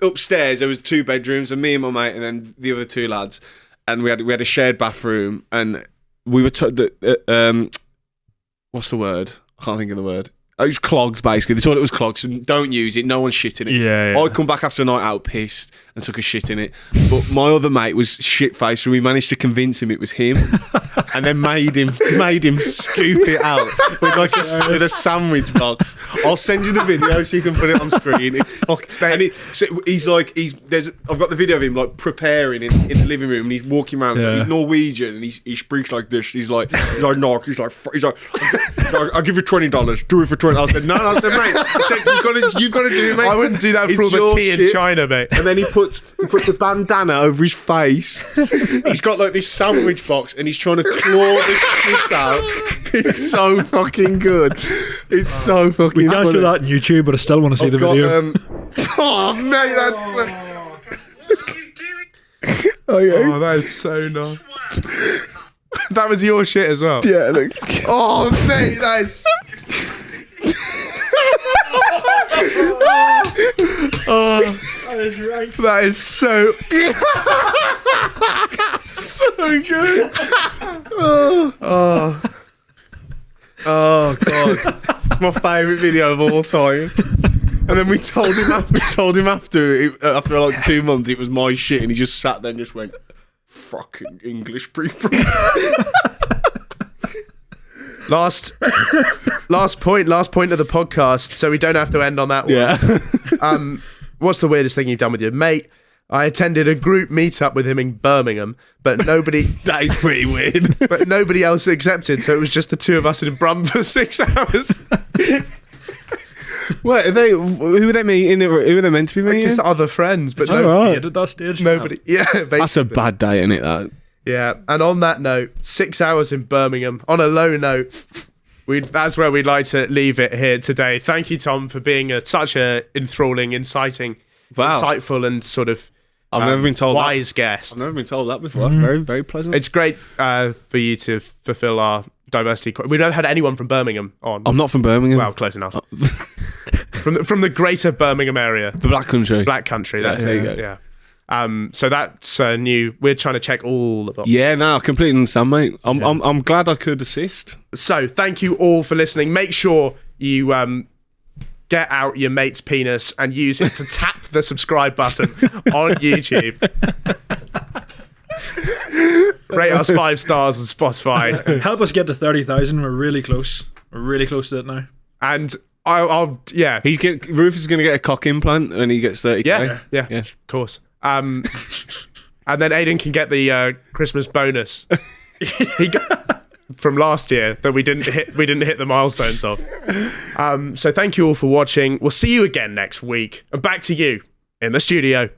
[SPEAKER 4] Upstairs there was 2 bedrooms, and me and my mate, and then the other 2 lads, and we had a shared bathroom, and we were what's the word? I can't think of the word. It was clogs, basically. The toilet was clogged, so don't use it. No one's shit in it.
[SPEAKER 3] Yeah.
[SPEAKER 4] I'd come back after a night out pissed and took a shit in it. But my other mate was shit-faced, so we managed to convince him it was him and then made him scoop it out with a sandwich box. I'll send you the video so you can put it on screen. It's I've got the video of him like preparing in the living room and he's walking around.
[SPEAKER 3] Yeah.
[SPEAKER 4] He's Norwegian and he speaks like this. He's like knock. He's like I'll give you $20. Do it for $20. I said, no. I said, mate. I said, you've got to do it, mate.
[SPEAKER 1] I wouldn't do that for all
[SPEAKER 4] It's
[SPEAKER 1] the
[SPEAKER 4] your
[SPEAKER 1] tea in
[SPEAKER 4] shit.
[SPEAKER 1] China, mate.
[SPEAKER 4] And then he puts a bandana over his face. He's got like this sandwich box and he's trying to claw the shit out. It's so fucking good. It's so fucking
[SPEAKER 3] We can't
[SPEAKER 4] funny.
[SPEAKER 3] show that on YouTube, but I still want to see
[SPEAKER 4] I've
[SPEAKER 3] the
[SPEAKER 4] got,
[SPEAKER 3] video.
[SPEAKER 4] oh, mate, that's...
[SPEAKER 1] Oh, that is so nice. That was your shit as well.
[SPEAKER 4] Yeah, look.
[SPEAKER 1] Oh, mate, that is. That is so. So good. Oh god, it's my favourite video of all time. And then we told him after like 2 months it was my shit, and he just sat there and just went, "Fucking English people." Last point of the podcast, so we don't have to end on that one.
[SPEAKER 4] Yeah.
[SPEAKER 1] What's the weirdest thing you've done with your mate? I attended a group meetup with him in Birmingham, but nobody.
[SPEAKER 4] That is pretty weird.
[SPEAKER 1] But nobody else accepted, so it was just the 2 of us in Brum for 6 hours.
[SPEAKER 4] Wait, who were they meeting? Who were they meant to be meeting?
[SPEAKER 1] Just other friends, but
[SPEAKER 3] At that stage.
[SPEAKER 1] nobody. Yeah, basically.
[SPEAKER 4] That's a bad day, isn't it? That.
[SPEAKER 1] Yeah, and on that note, 6 hours in Birmingham. On a low note, that's where we'd like to leave it here today. Thank you, Tom, for being such a enthralling, insightful, and sort of
[SPEAKER 4] I've never been told
[SPEAKER 1] wise guest.
[SPEAKER 4] I've never been told that before. That's very, very pleasant.
[SPEAKER 1] It's great for you to fulfill our diversity. We've never had anyone from Birmingham on.
[SPEAKER 4] I'm not from Birmingham.
[SPEAKER 1] Well, close enough. from the greater Birmingham area.
[SPEAKER 4] The Black Country.
[SPEAKER 1] Black Country, that's
[SPEAKER 4] there
[SPEAKER 1] it.
[SPEAKER 4] you go.
[SPEAKER 1] Yeah. So that's new. We're trying to check all the boxes.
[SPEAKER 4] Yeah, no, I completely understand, mate. I'm glad I could assist.
[SPEAKER 1] So thank you all for listening. Make sure you get out your mate's penis and use it to tap the subscribe button on YouTube. Rate us 5 stars on Spotify.
[SPEAKER 3] Help us get to 30,000. We're really close. We're really close to it now.
[SPEAKER 1] And I'll yeah.
[SPEAKER 4] Rufus is going to get a cock implant when he gets 30K.
[SPEAKER 1] Yeah, of course. And then Aidan can get the Christmas bonus he got from last year that we didn't hit the milestones of. So thank you all for watching. We'll see you again next week. And back to you in the studio.